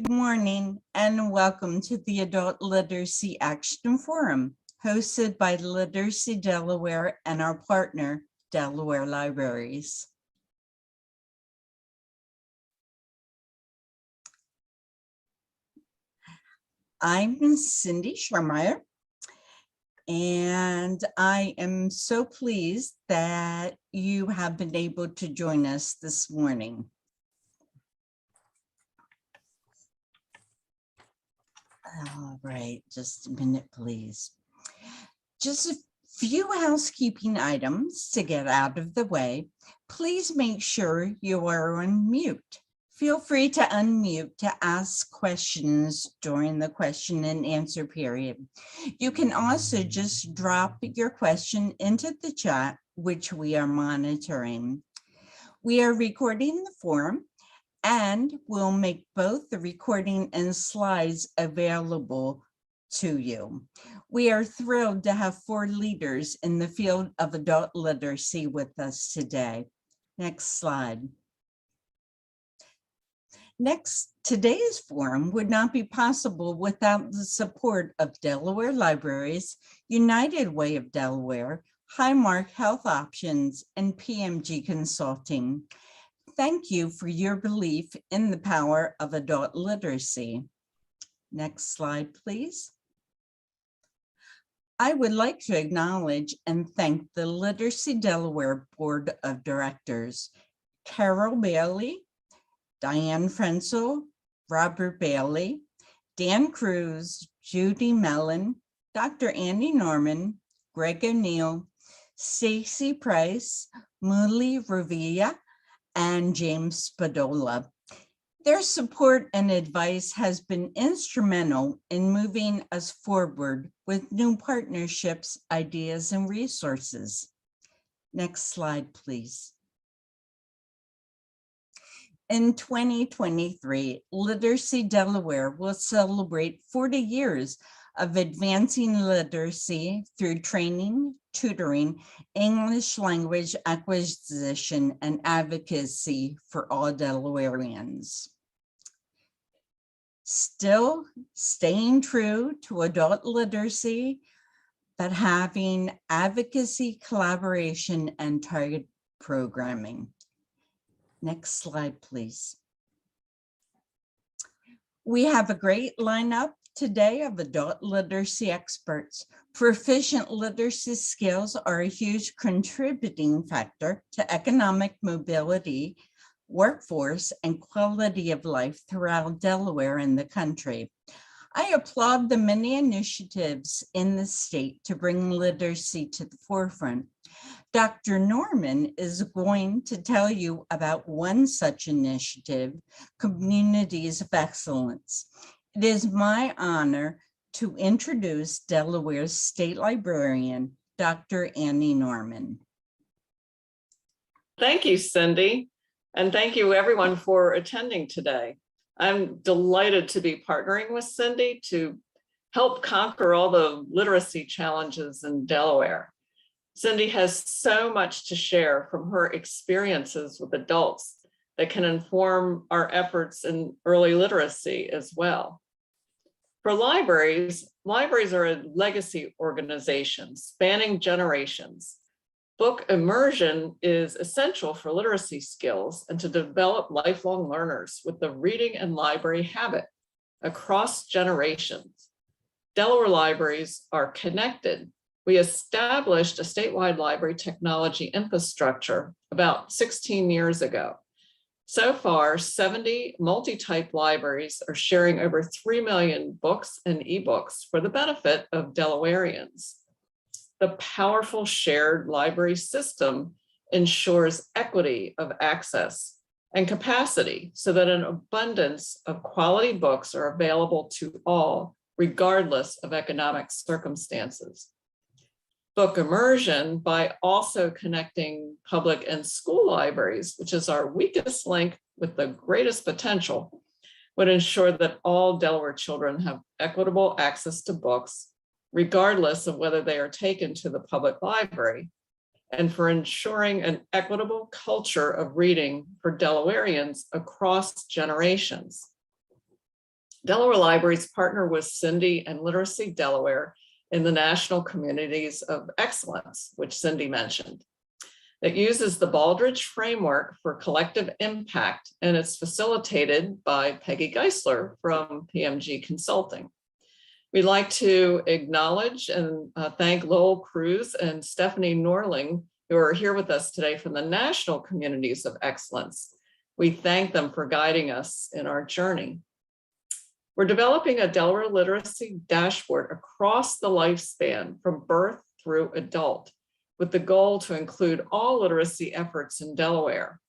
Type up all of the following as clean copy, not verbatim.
Good morning and welcome to the Adult Literacy Action Forum, hosted by Literacy Delaware and our partner, Delaware Libraries. I'm Cindy Schermeyer, and I am so pleased that you have been able to join us this morning. All right, just a minute, please. Just a few housekeeping items to get out of the way. Please make sure you are on mute. Feel free to unmute to ask questions during the question and answer period. You can also just drop your question into the chat, which we are monitoring. We are recording the forum, and we'll make both the recording and slides available to you. We are thrilled to have 4 leaders in the field of adult literacy with us today. Next slide. Today's forum would not be possible without the support of Delaware Libraries, United Way of Delaware, Highmark Health Options, and PMG Consulting. Thank you for your belief in the power of adult literacy. Next slide, please. I would like to acknowledge and thank the Literacy Delaware Board of Directors, Carol Bailey, Diane Frenzel, Robert Bailey, Dan Cruz, Judy Mellon, Dr. Andy Norman, Greg O'Neill, Stacy Price, Muli Ravilla, and James Spadola. Their support and advice has been instrumental in moving us forward with new partnerships, ideas, and resources. Next slide, please. In 2023, Literacy Delaware will celebrate 40 years of advancing literacy through training, tutoring, English language acquisition, and advocacy for all Delawareans. Still staying true to adult literacy, but having advocacy, collaboration, and target programming. Next slide, please. We have a great lineup today of adult literacy experts. Proficient literacy skills are a huge contributing factor to economic mobility, workforce, and quality of life throughout Delaware and the country. I applaud the many initiatives in the state to bring literacy to the forefront. Dr. Norman is going to tell you about one such initiative, Communities of Excellence. It is my honor to introduce Delaware's State Librarian, Dr. Annie Norman. Thank you, Cindy, and thank you everyone for attending today. I'm delighted to be partnering with Cindy to help conquer all the literacy challenges in Delaware. Cindy has so much to share from her experiences with adults that can inform our efforts in early literacy as well. For libraries are a legacy organization spanning generations. Book immersion is essential for literacy skills and to develop lifelong learners with the reading and library habit across generations. Delaware libraries are connected. We established a statewide library technology infrastructure about 16 years ago. So far, 70 multi-type libraries are sharing over 3 million books and ebooks for the benefit of Delawareans. The powerful shared library system ensures equity of access and capacity so that an abundance of quality books are available to all, regardless of economic circumstances. Book immersion, by also connecting public and school libraries, which is our weakest link with the greatest potential, would ensure that all Delaware children have equitable access to books, regardless of whether they are taken to the public library, and for ensuring an equitable culture of reading for Delawareans across generations. Delaware Libraries partner with Cindy and Literacy Delaware in the National Communities of Excellence, which Cindy mentioned. It uses the Baldrige framework for collective impact, and it's facilitated by Peggy Geisler from PMG Consulting. We'd like to acknowledge and thank Lowell Cruz and Stephanie Norling, who are here with us today from the National Communities of Excellence. We thank them for guiding us in our journey. We're developing a Delaware literacy dashboard across the lifespan from birth through adult, with the goal to include all literacy efforts in Delaware,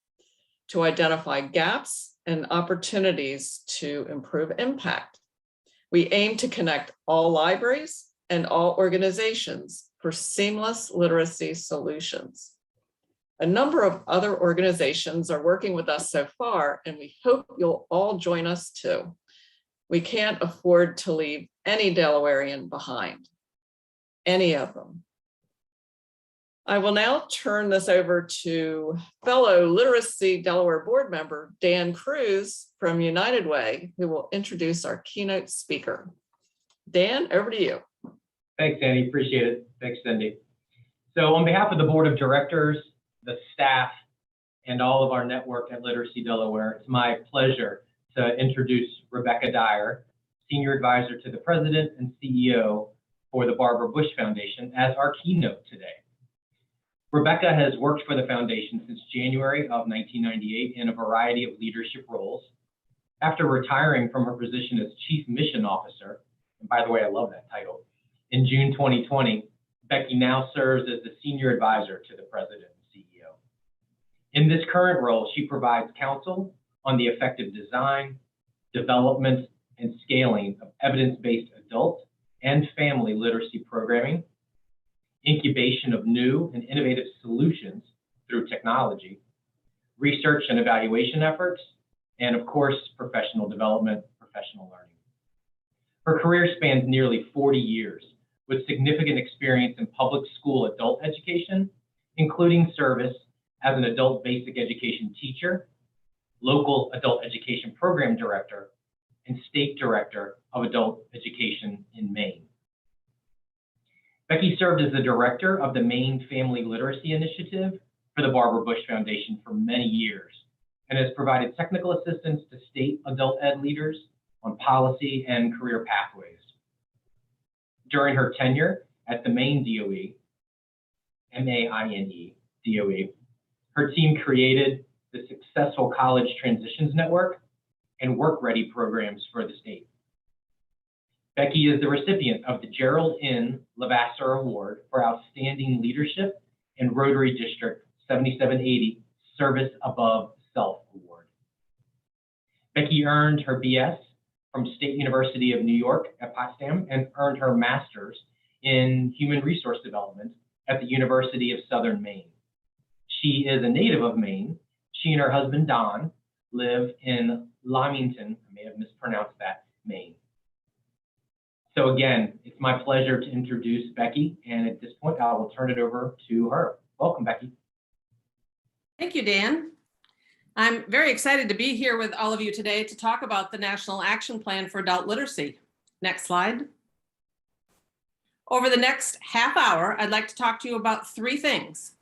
to identify gaps and opportunities to improve impact. We aim to connect all libraries and all organizations for seamless literacy solutions. A number of other organizations are working with us so far, and we hope you'll all join us too. We can't afford to leave any Delawarean behind, any of them. I will now turn this over to fellow Literacy Delaware board member, Dan Cruz from United Way, who will introduce our keynote speaker. Dan, over to you. Thanks, Annie, appreciate it. Thanks, Cindy. So on behalf of the board of directors, the staff, and all of our network at Literacy Delaware, it's my pleasure to introduce Rebecca Dyer, Senior Advisor to the President and CEO for the Barbara Bush Foundation, as our keynote today. Rebecca has worked for the foundation since January of 1998 in a variety of leadership roles. After retiring from her position as Chief Mission Officer, and by the way, I love that title, in June 2020, Becky now serves as the Senior Advisor to the President and CEO. In this current role, she provides counsel on the effective design, development, and scaling of evidence-based adult and family literacy programming, incubation of new and innovative solutions through technology, research and evaluation efforts, and of course, professional development, professional learning. Her career spans nearly 40 years with significant experience in public school adult education, including service as an adult basic education teacher, local adult education program director, and state director of adult education in Maine. Becky served as the director of the Maine Family Literacy Initiative for the Barbara Bush Foundation for many years and has provided technical assistance to state adult ed leaders on policy and career pathways. During her tenure at the Maine DOE, M-A-I-N-E, DOE, her team created the successful College Transitions Network and Work Ready programs for the state. Becky is the recipient of the Gerald N. Levasseur Award for Outstanding Leadership and Rotary District 7780 Service Above Self Award. Becky earned her BS from State University of New York at Potsdam and earned her master's in Human Resource Development at the University of Southern Maine. She is a native of Maine. She and her husband, Don, live in Lymington, I may have mispronounced that, Maine. So again, it's my pleasure to introduce Becky, and at this point, I will turn it over to her. Welcome, Becky. Thank you, Dan. I'm very excited to be here with all of you today to talk about the National Action Plan for Adult Literacy. Next slide. Over the next half hour, I'd like to talk to you about three things: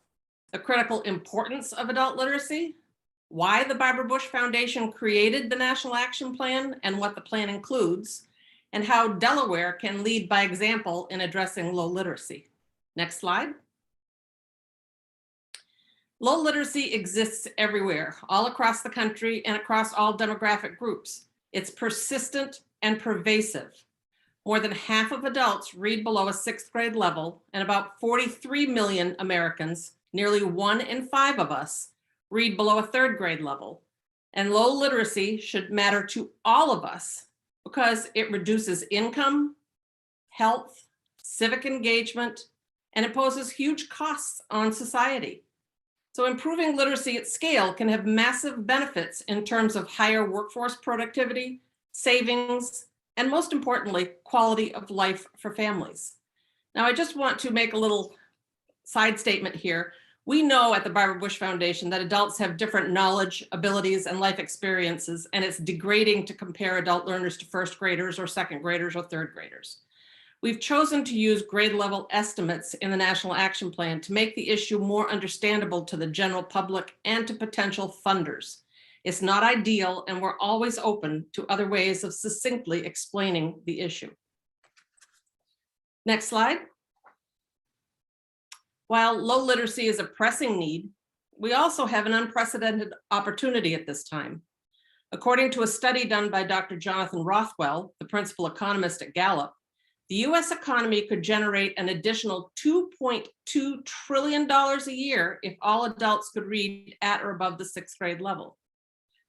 the critical importance of adult literacy, why the Barbara Bush Foundation created the National Action Plan and what the plan includes, and how Delaware can lead by example in addressing low literacy. Next slide. Low literacy exists everywhere, all across the country and across all demographic groups. It's persistent and pervasive. More than half of adults read below a 6th grade level, and about 43 million Americans, nearly 1 in 5 of us, read below a 3rd grade level. And low literacy should matter to all of us because it reduces income, health, civic engagement, and it poses huge costs on society. So improving literacy at scale can have massive benefits in terms of higher workforce productivity, savings, and most importantly, quality of life for families. Now, I just want to make a little side statement here. We know at the Barbara Bush Foundation that adults have different knowledge, abilities, and life experiences, and it's degrading to compare adult learners to first graders or second graders or third graders. We've chosen to use grade level estimates in the National Action Plan to make the issue more understandable to the general public and to potential funders. It's not ideal, and we're always open to other ways of succinctly explaining the issue. Next slide. While low literacy is a pressing need, we also have an unprecedented opportunity at this time. According to a study done by Dr. Jonathan Rothwell, the principal economist at Gallup, the US economy could generate an additional $2.2 trillion a year if all adults could read at or above the 6th grade level.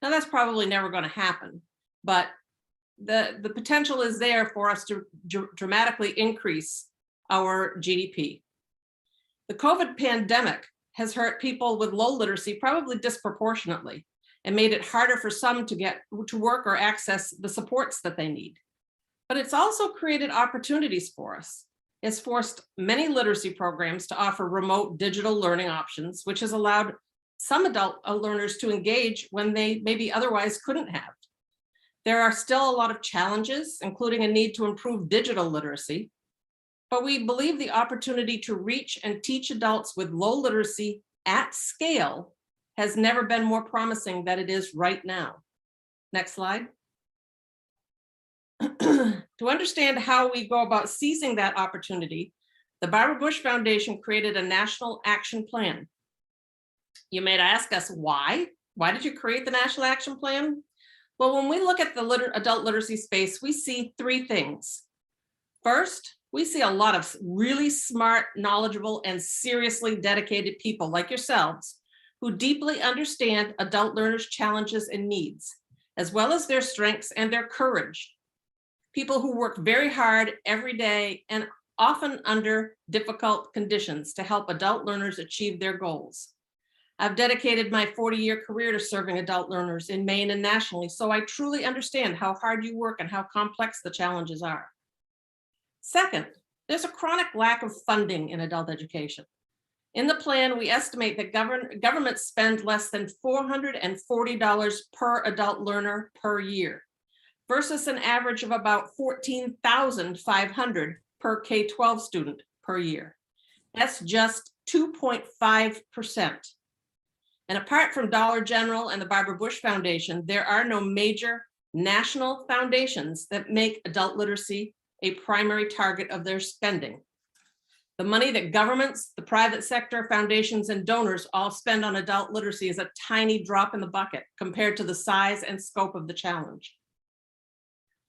Now that's probably never going to happen, but the potential is there for us to dramatically increase our GDP. The COVID pandemic has hurt people with low literacy probably disproportionately and made it harder for some to get to work or access the supports that they need. But it's also created opportunities for us. It's forced many literacy programs to offer remote digital learning options, which has allowed some adult learners to engage when they maybe otherwise couldn't have. There are still a lot of challenges, including a need to improve digital literacy, but we believe the opportunity to reach and teach adults with low literacy at scale has never been more promising than it is right now. Next slide. To understand how we go about seizing that opportunity, the Barbara Bush Foundation created a national action plan. You may ask us why? Why did you create the National Action Plan? Well, when we look at the adult literacy space, we see three things. First, we see a lot of really smart, knowledgeable, and seriously dedicated people like yourselves who deeply understand adult learners' challenges and needs, as well as their strengths and their courage. People who work very hard every day and often under difficult conditions to help adult learners achieve their goals. I've dedicated my 40-year career to serving adult learners in Maine and nationally, so I truly understand how hard you work and how complex the challenges are. Second, there's a chronic lack of funding in adult education. In the plan, we estimate that governments spend less than $440 per adult learner per year, versus an average of about $14,500 per K-12 student per year. That's just 2.5%. And apart from Dollar General and the Barbara Bush Foundation, there are no major national foundations that make adult literacy a primary target of their spending. The money that governments, the private sector, foundations, and donors all spend on adult literacy is a tiny drop in the bucket compared to the size and scope of the challenge.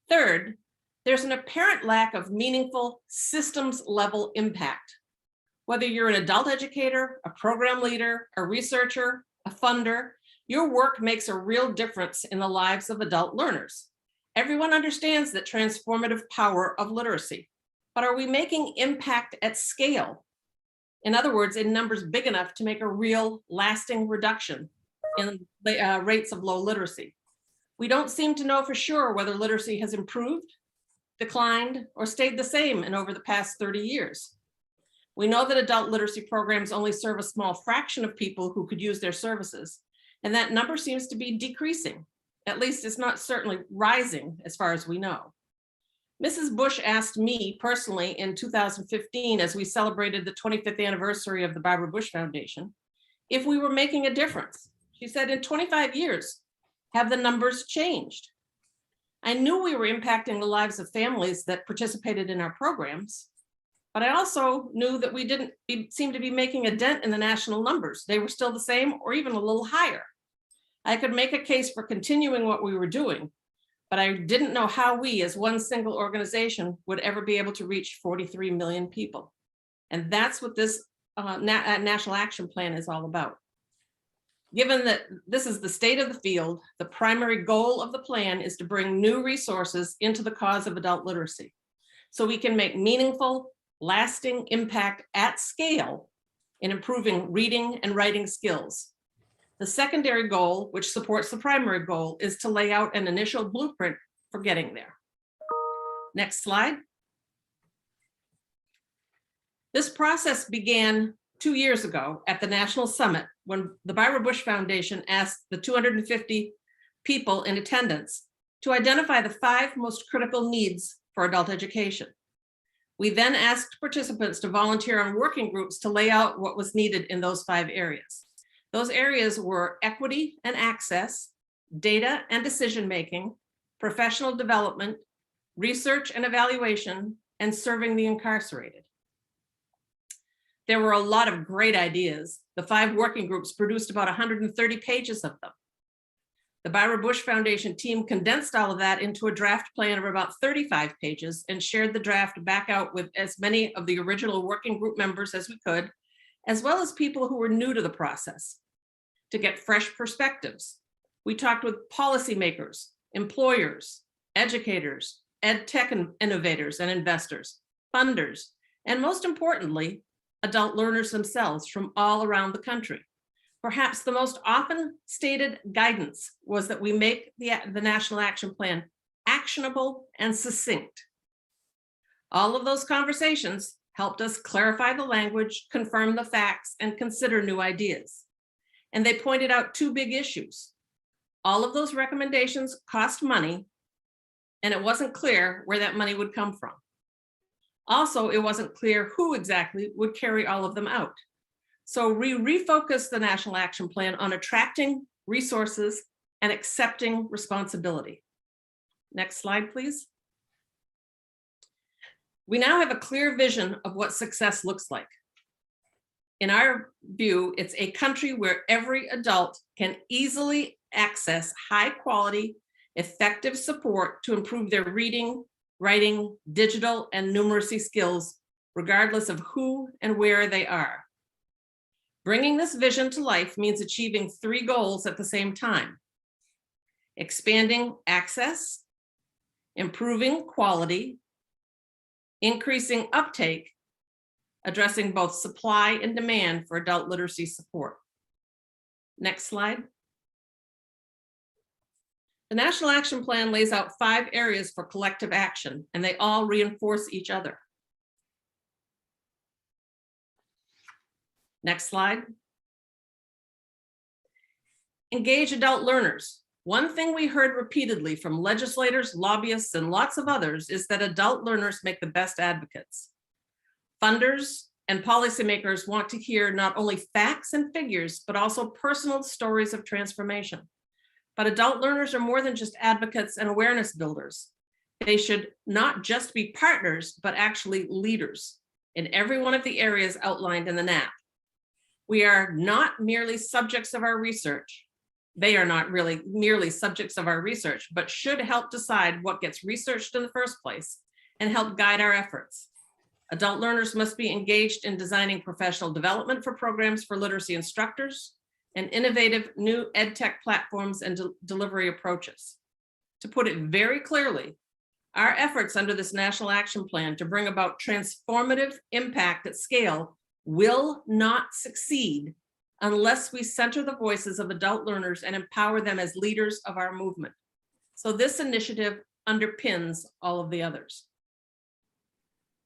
Third, there's an apparent lack of meaningful systems-level impact. Whether you're an adult educator, a program leader, a researcher, a funder, your work makes a real difference in the lives of adult learners. Everyone understands the transformative power of literacy, but are we making impact at scale? In other words, in numbers big enough to make a real lasting reduction in the rates of low literacy? We don't seem to know for sure whether literacy has improved, declined, or stayed the same in over the past 30 years. We know that adult literacy programs only serve a small fraction of people who could use their services, and that number seems to be decreasing. At least it's not certainly rising as far as we know. Mrs. Bush asked me personally in 2015, as we celebrated the 25th anniversary of the Barbara Bush Foundation, if we were making a difference. She said, in 25 years, have the numbers changed? I knew we were impacting the lives of families that participated in our programs, but I also knew that we didn't seem to be making a dent in the national numbers. They were still the same or even a little higher. I could make a case for continuing what we were doing, but I didn't know how we as one single organization would ever be able to reach 43 million people. And that's what this National Action Plan is all about. Given that this is the state of the field, the primary goal of the plan is to bring new resources into the cause of adult literacy, so we can make meaningful, lasting impact at scale in improving reading and writing skills. The secondary goal, which supports the primary goal, is to lay out an initial blueprint for getting there. Next slide. This process began 2 years ago at the National Summit when the Barbara Bush Foundation asked the 250 people in attendance to identify the 5 most critical needs for adult education. We then asked participants to volunteer on working groups to lay out what was needed in those 5 areas. Those areas were equity and access, data and decision-making, professional development, research and evaluation, and serving the incarcerated. There were a lot of great ideas. The 5 working groups produced about 130 pages of them. The Barbara Bush Foundation team condensed all of that into a draft plan of about 35 pages and shared the draft back out with as many of the original working group members as we could, as well as people who were new to the process, to get fresh perspectives. We talked with policymakers, employers, educators, ed tech innovators and investors, funders, and most importantly, adult learners themselves from all around the country. Perhaps the most often stated guidance was that we make the National Action Plan actionable and succinct. All of those conversations helped us clarify the language, confirm the facts, and consider new ideas. And they pointed out 2 big issues. All of those recommendations cost money, and it wasn't clear where that money would come from. Also, it wasn't clear who exactly would carry all of them out. So we refocused the National Action Plan on attracting resources and accepting responsibility. Next slide, please. We now have a clear vision of what success looks like. In our view, it's a country where every adult can easily access high quality, effective support to improve their reading, writing, digital, and numeracy skills, regardless of who and where they are. Bringing this vision to life means achieving 3 goals at the same time: expanding access, improving quality, increasing uptake, addressing both supply and demand for adult literacy support. Next slide. The National Action Plan lays out 5 areas for collective action, and they all reinforce each other. Next slide. Engage adult learners. One thing we heard repeatedly from legislators, lobbyists, and lots of others is that adult learners make the best advocates. Funders and policymakers want to hear not only facts and figures, but also personal stories of transformation. But adult learners are more than just advocates and awareness builders. They should not just be partners, but actually leaders in every one of the areas outlined in the NAP. We are not merely subjects of our research. They are not really merely subjects of our research, but should help decide what gets researched in the first place and help guide our efforts. Adult learners must be engaged in designing professional development for programs for literacy instructors and innovative new ed tech platforms and delivery approaches. To put it very clearly, our efforts under this National Action Plan to bring about transformative impact at scale will not succeed unless we center the voices of adult learners and empower them as leaders of our movement. So this initiative underpins all of the others.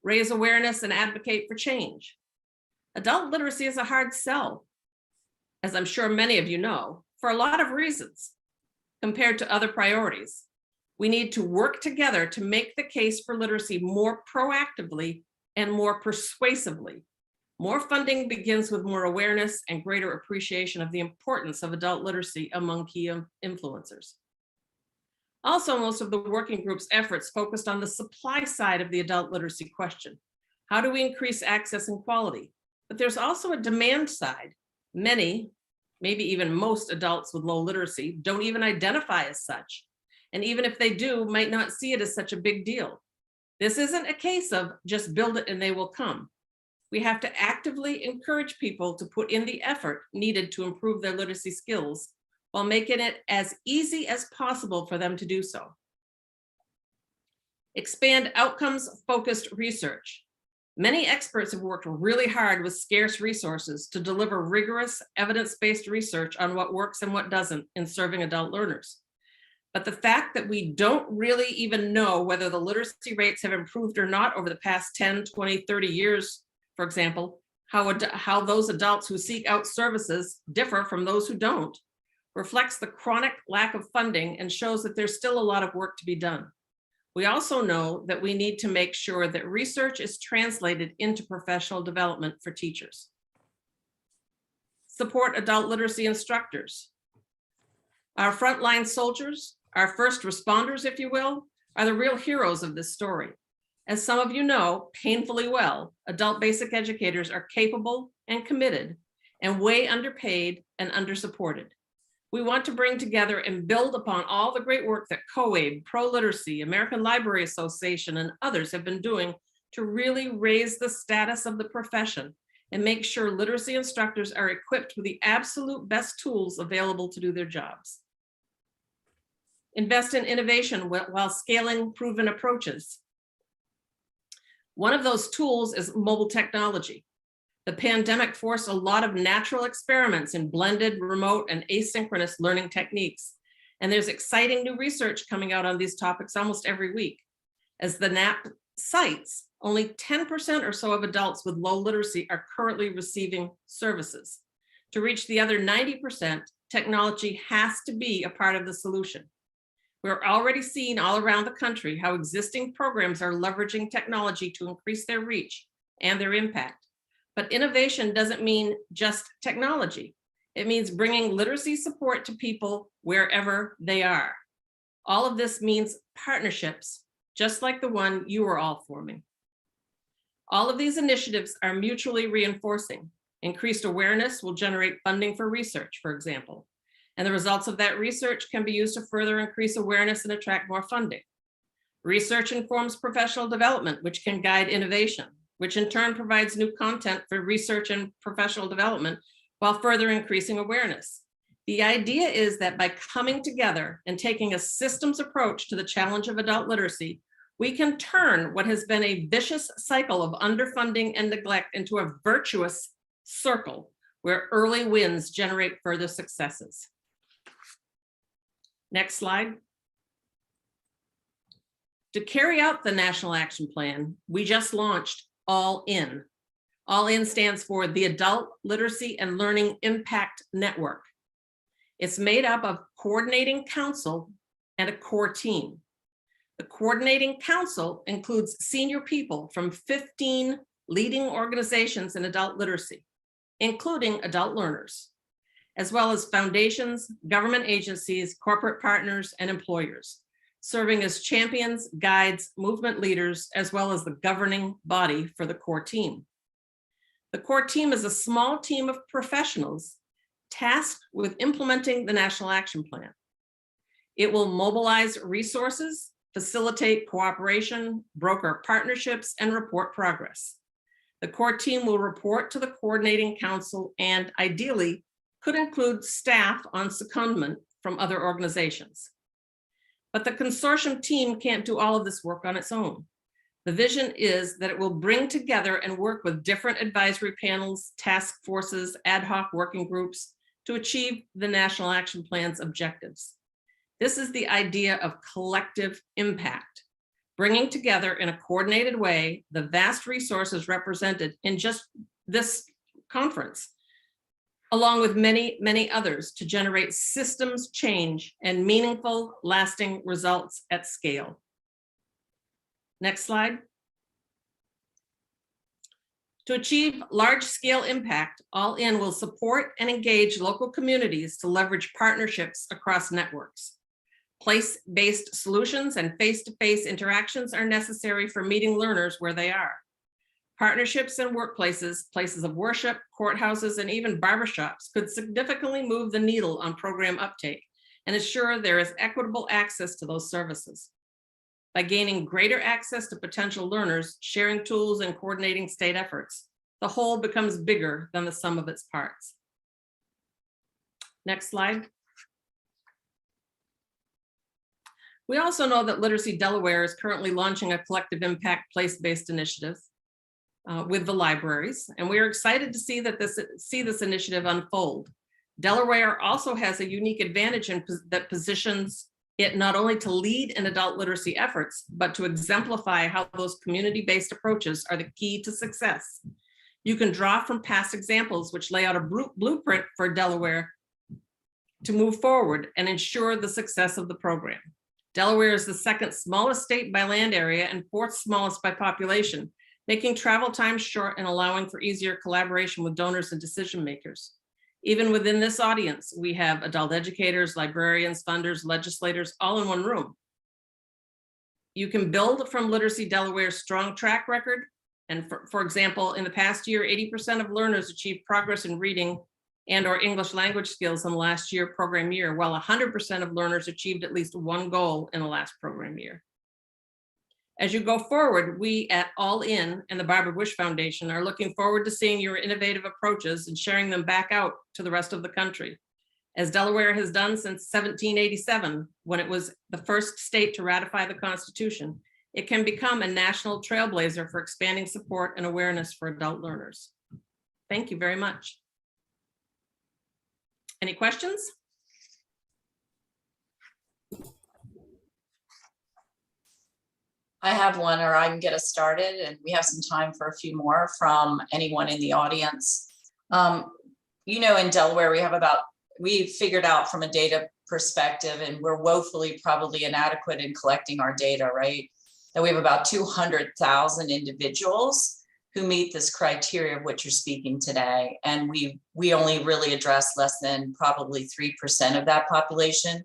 Raise awareness and advocate for change. Adult literacy is a hard sell, as I'm sure many of you know, for a lot of reasons compared to other priorities. We need to work together to make the case for literacy more proactively and more persuasively. More funding begins with more awareness and greater appreciation of the importance of adult literacy among key influencers. Also, most of the working group's efforts focused on the supply side of the adult literacy question. How do we increase access and quality? But there's also a demand side. Many, maybe even most adults with low literacy don't even identify as such. And even if they do, might not see it as such a big deal. This isn't a case of just build it and they will come. We have to actively encourage people to put in the effort needed to improve their literacy skills while making it as easy as possible for them to do so. Expand outcomes-focused research. Many experts have worked really hard with scarce resources to deliver rigorous evidence-based research on what works and what doesn't in serving adult learners. But the fact that we don't really even know whether the literacy rates have improved or not over the past 10, 20, 30 years, for example, how those adults who seek out services differ from those who don't, reflects the chronic lack of funding and shows that there's still a lot of work to be done. We also know that we need to make sure that research is translated into professional development for teachers. Support adult literacy instructors. Our frontline soldiers, our first responders, if you will, are the real heroes of this story. As some of you know painfully well, adult basic educators are capable and committed and way underpaid and undersupported. We want to bring together and build upon all the great work that COABE, Pro-Literacy, American Library Association, and others have been doing to really raise the status of the profession and make sure literacy instructors are equipped with the absolute best tools available to do their jobs. Invest in innovation while scaling proven approaches. One of those tools is mobile technology. The pandemic forced a lot of natural experiments in blended, remote, and asynchronous learning techniques. And there's exciting new research coming out on these topics almost every week. As the NAP cites, only 10% or so of adults with low literacy are currently receiving services. To reach the other 90%, technology has to be a part of the solution. We're already seeing all around the country how existing programs are leveraging technology to increase their reach and their impact. But innovation doesn't mean just technology. It means bringing literacy support to people wherever they are. All of this means partnerships, just like the one you are all forming. All of these initiatives are mutually reinforcing. Increased awareness will generate funding for research, for example. And the results of that research can be used to further increase awareness and attract more funding. Research informs professional development, which can guide innovation, which in turn provides new content for research and professional development while further increasing awareness. The idea is that by coming together and taking a systems approach to the challenge of adult literacy, we can turn what has been a vicious cycle of underfunding and neglect into a virtuous circle where early wins generate further successes. Next slide. To carry out the National Action Plan, we just launched All In. All In stands for the Adult Literacy and Learning Impact Network. It's made up of coordinating council and a core team. The coordinating council includes senior people from 15 leading organizations in adult literacy, including adult learners, as well as foundations, government agencies, corporate partners, and employers, serving as champions, guides, movement leaders, as well as the governing body for the core team. The core team is a small team of professionals tasked with implementing the National Action Plan. It will mobilize resources, facilitate cooperation, broker partnerships, and report progress. The core team will report to the coordinating council and ideally could include staff on secondment from other organizations. But the consortium team can't do all of this work on its own. The vision is that it will bring together and work with different advisory panels, task forces, ad hoc working groups to achieve the National Action Plan's objectives. This is the idea of collective impact, bringing together in a coordinated way the vast resources represented in just this conference, along with many, many others to generate systems change and meaningful, lasting results at scale. Next slide. To achieve large-scale impact, All In will support and engage local communities to leverage partnerships across networks. Place-based solutions and face-to-face interactions are necessary for meeting learners where they are. Partnerships in workplaces, places of worship, courthouses, and even barbershops could significantly move the needle on program uptake and ensure there is equitable access to those services. By gaining greater access to potential learners, sharing tools, and coordinating state efforts, the whole becomes bigger than the sum of its parts. Next slide. We also know that Literacy Delaware is currently launching a collective impact place-based initiative with the libraries, and we are excited to see this initiative unfold. Delaware also has a unique advantage that positions it not only to lead in adult literacy efforts, but to exemplify how those community-based approaches are the key to success. You can draw from past examples which lay out a blueprint for Delaware to move forward and ensure the success of the program. Delaware is the second smallest state by land area and fourth smallest by population, making travel time short and allowing for easier collaboration with donors and decision makers. Even within this audience, we have adult educators, librarians, funders, legislators, all in one room. You can build from Literacy Delaware's strong track record. And for example, in the past year, 80% of learners achieved progress in reading and or English language skills in the last program year, while 100% of learners achieved at least one goal in the last program year. As you go forward, we at All In and the Barbara Bush Foundation are looking forward to seeing your innovative approaches and sharing them back out to the rest of the country. As Delaware has done since 1787, when it was the first state to ratify the Constitution, it can become a national trailblazer for expanding support and awareness for adult learners. Thank you very much. Any questions? I have one, or I can get us started, and we have some time for a few more from anyone in the audience. You know, in Delaware, we've figured out from a data perspective, and we're woefully probably inadequate in collecting our data, right? That we have about 200,000 individuals who meet this criteria of which you're speaking today. And we only really address less than probably 3% of that population.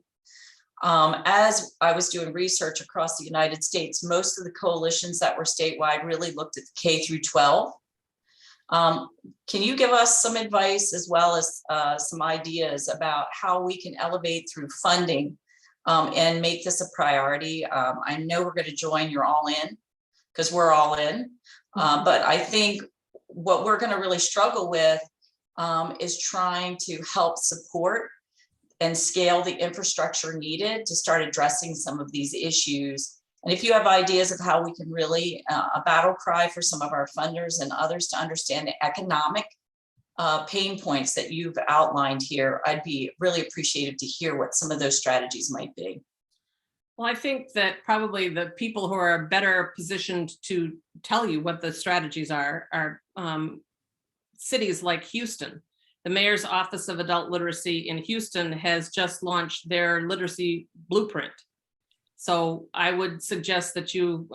As I was doing research across the United States, most of the coalitions that were statewide really looked at the K through 12. Can you give us some advice as well as some ideas about how we can elevate through funding and make this a priority? I know we're going to join your All In, because we're all in. But I think what we're going to really struggle with is trying to help support and scale the infrastructure needed to start addressing some of these issues. And if you have ideas of how we can really a battle cry for some of our funders and others to understand the economic pain points that you've outlined here, I'd be really appreciative to hear what some of those strategies might be. Well, I think that probably the people who are better positioned to tell you what the strategies are cities like Houston. The Mayor's Office of Adult Literacy in Houston has just launched their literacy blueprint. So I would suggest that you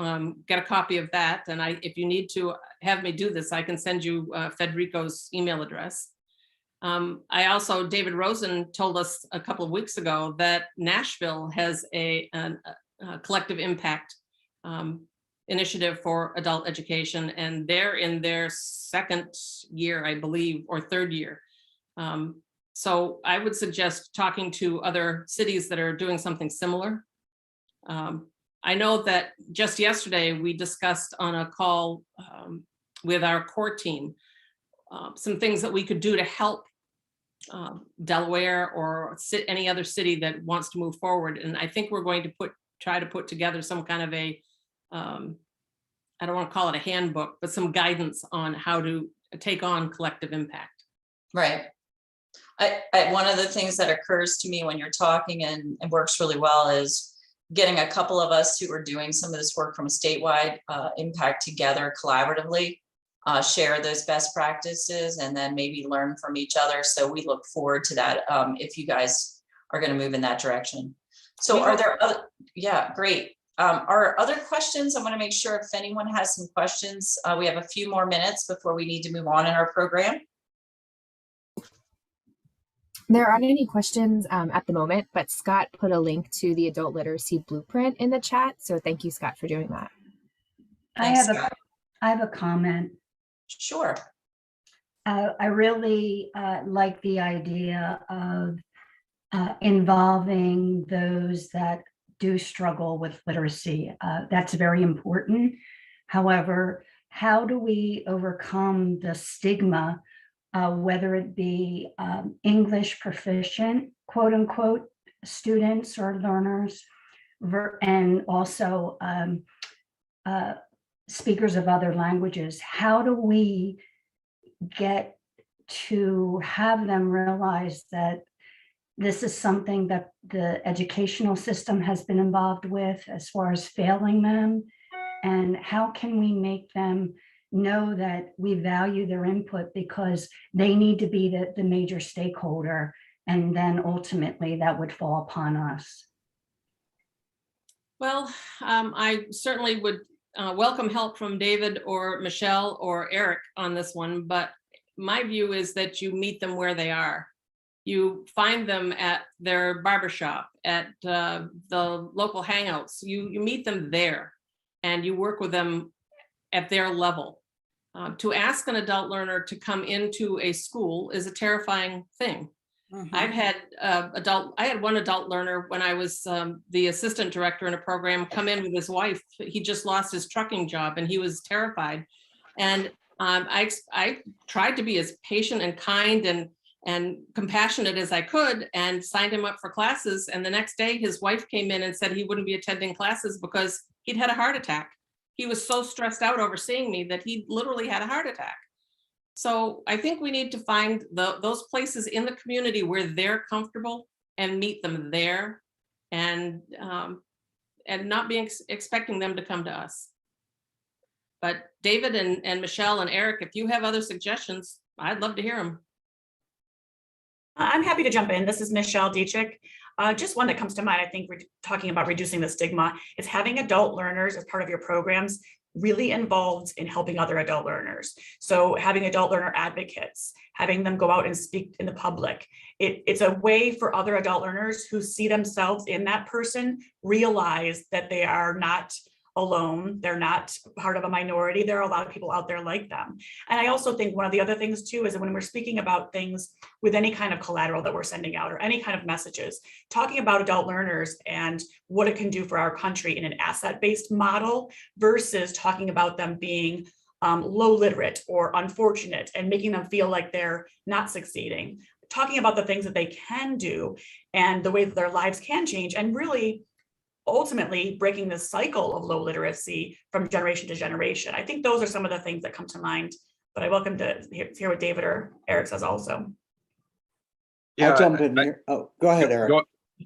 get a copy of that. And if you need to have me do this, I can send you Federico's email address. David Rosen told us a couple of weeks ago that Nashville has a collective impact initiative for adult education, and they're in their second year, I believe, or third year. So I would suggest talking to other cities that are doing something similar. I know that just yesterday we discussed on a call with our core team some things that we could do to help Delaware or any other city that wants to move forward. And I think we're going to try to put together some kind of a, I don't want to call it a handbook, but some guidance on how to take on collective impact. Right. One of the things that occurs to me when you're talking and works really well is getting a couple of us who are doing some of this work from a statewide impact together collaboratively. Share those best practices and then maybe learn from each other. So we look forward to that if you guys are going to move in that direction. So are there other, yeah, great. Are other questions? I want to make sure if anyone has some questions, we have a few more minutes before we need to move on in our program. There aren't any questions at the moment, but Scott put a link to the adult literacy blueprint in the chat. So thank you, Scott, for doing that. Thanks, I have a comment. Sure. I really like the idea of involving those that do struggle with literacy. That's very important. However, how do we overcome the stigma, whether it be English proficient, quote unquote, students or learners, and also speakers of other languages? How do we get to have them realize that this is something that the educational system has been involved with as far as failing them? And how can we make them know that we value their input because they need to be the major stakeholder. And then ultimately that would fall upon us. Well, I certainly would welcome help from David or Michelle or Eric on this one, but my view is that you meet them where they are. You find them at their barbershop, at the local hangouts. You meet them there and you work with them at their level. To ask an adult learner to come into a school is a terrifying thing. I've had I had one adult learner when I was the assistant director in a program come in with his wife. He just lost his trucking job and he was terrified. And I tried to be as patient and kind and compassionate as I could and signed him up for classes. And the next day his wife came in and said he wouldn't be attending classes because he'd had a heart attack. He was so stressed out over seeing me that he literally had a heart attack. So I think we need to find those places in the community where they're comfortable and meet them there, and not being expecting them to come to us. But David and Michelle and Eric, if you have other suggestions, I'd love to hear them. I'm happy to jump in. This is Michelle Dietrich. Just one that comes to mind, I think we're talking about reducing the stigma, is having adult learners as part of your programs really involved in helping other adult learners. So having adult learner advocates, having them go out and speak in the public. It's a way for other adult learners who see themselves in that person realize that they are not alone. They're not part of a minority. There are a lot of people out there like them. And I also think one of the other things too is that when we're speaking about things with any kind of collateral that we're sending out or any kind of messages, talking about adult learners and what it can do for our country in an asset-based model versus talking about them being low literate or unfortunate and making them feel like they're not succeeding. Talking about the things that they can do and the way that their lives can change, and really ultimately breaking the cycle of low literacy from generation to generation. I think those are some of the things that come to mind, but I welcome to hear what David or Eric says also. Yeah, I'll jump in here. Oh, go ahead, Eric.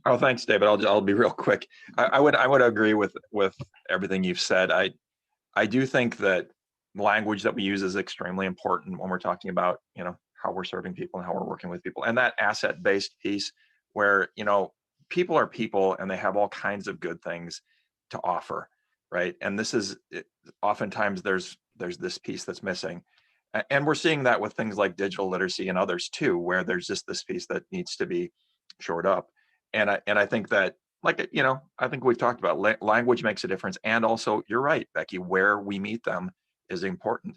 Oh, thanks, David. I'll be real quick. I would agree with everything you've said. I do think that language that we use is extremely important when we're talking about, how we're serving people and how we're working with people, and that asset-based piece where, people are people and they have all kinds of good things to offer, right? And this is oftentimes there's this piece that's missing. And we're seeing that with things like digital literacy and others too, where there's just this piece that needs to be shored up. And I think that, I think we've talked about language makes a difference. And also, you're right, Becky, where we meet them is important.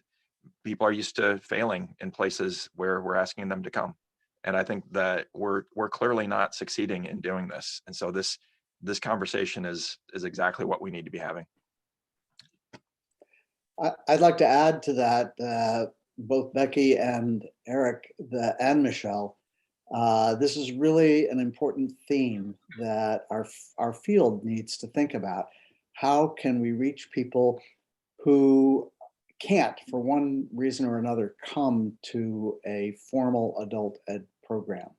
People are used to failing in places where we're asking them to come. And I think that we're clearly not succeeding in doing this. And so this conversation is exactly what we need to be having. I'd like to add to that, both Becky and Eric and Michelle, this is really an important theme that our field needs to think about. How can we reach people who can't, for one reason or another, come to a formal adult ed program?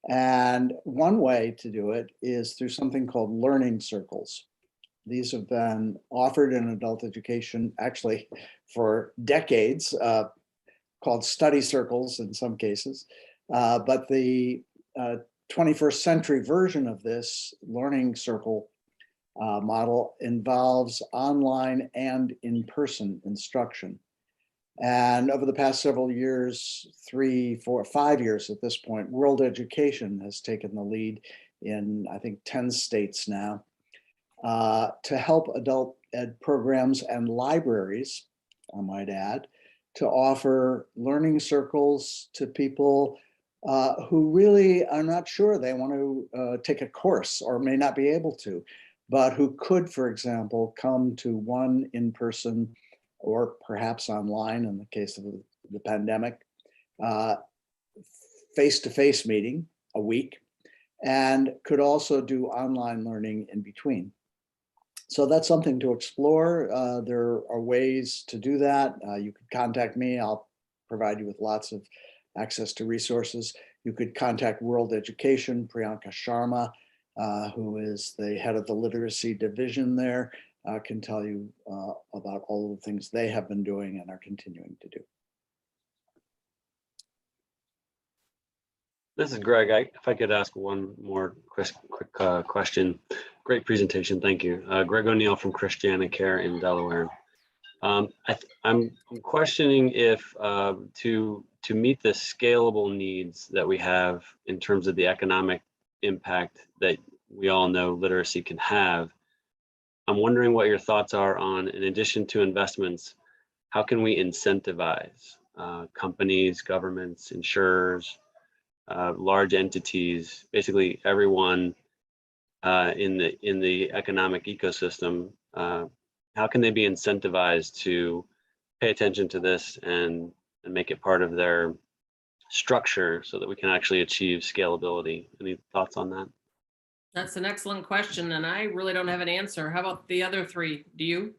And one way to do it is through something called learning circles. These have been offered in adult education actually for decades, called study circles in some cases. But the 21st century version of this learning circle model involves online and in-person instruction. And over the past several years, 3, 4, 5 years at this point, World Education has taken the lead in, I think, 10 states now, to help adult ed programs and libraries, I might add, to offer learning circles to people who really are not sure they want to take a course or may not be able to, but who could, for example, come to one in-person or perhaps online in the case of the pandemic, face-to-face meeting a week, and could also do online learning in between. So that's something to explore. There are ways to do that. You could contact me. I'll provide you with lots of access to resources. You could contact World Education, Priyanka Sharma, who is the head of the literacy division there. can tell you about all of the things they have been doing and are continuing to do. This is Greg. If I could ask one more quick question. Great presentation, thank you. Greg O'Neill from Christiana Care in Delaware. I'm questioning if to meet the scalable needs that we have in terms of the economic impact that we all know literacy can have, I'm wondering what your thoughts are on, in addition to investments, how can we incentivize companies, governments, insurers, large entities, basically everyone in the economic ecosystem, how can they be incentivized to pay attention to this and make it part of their structure so that we can actually achieve scalability? Any thoughts on that? That's an excellent question, and I really don't have an answer. How about the other three? Do you?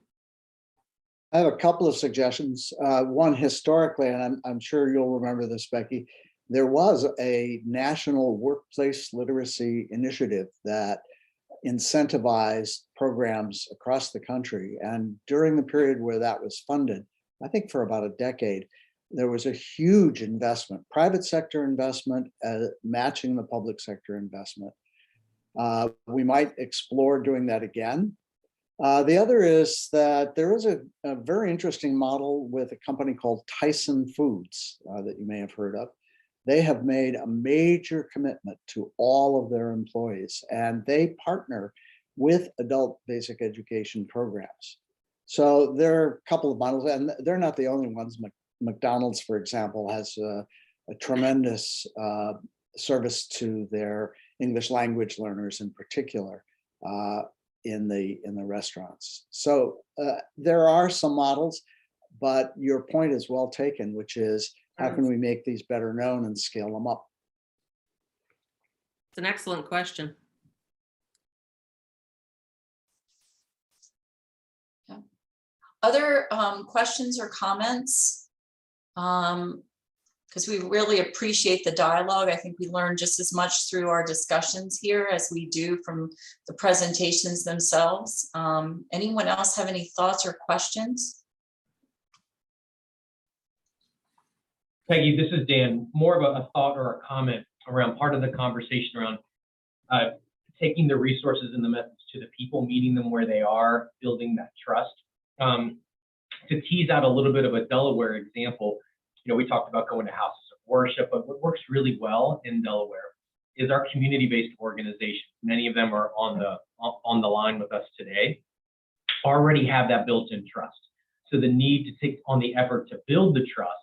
I have a couple of suggestions. One, historically, and I'm sure you'll remember this, Becky, there was a national workplace literacy initiative that incentivized programs across the country. And during the period where that was funded, I think for about a decade, there was a huge investment, private sector investment, matching the public sector investment. We might explore doing that again. The other is that there is a very interesting model with a company called Tyson Foods that you may have heard of. They have made a major commitment to all of their employees, and they partner with adult basic education programs. So there are a couple of models, and they're not the only ones. McDonald's, for example, has a tremendous service to their English language learners in particular in the restaurants. So there are some models, but your point is well taken, which is how can we make these better known and scale them up? It's an excellent question. Yeah. Other questions or comments? Because we really appreciate the dialogue. I think we learn just as much through our discussions here as we do from the presentations themselves. Anyone else have any thoughts or questions? Peggy, this is Dan. More of a thought or a comment around part of the conversation around taking the resources and the methods to the people, meeting them where they are, building that trust. To tease out a little bit of a Delaware example, we talked about going to houses of worship, but what works really well in Delaware is our community-based organizations. Many of them are on the line with us today, already have that built-in trust. So the need to take on the effort to build the trust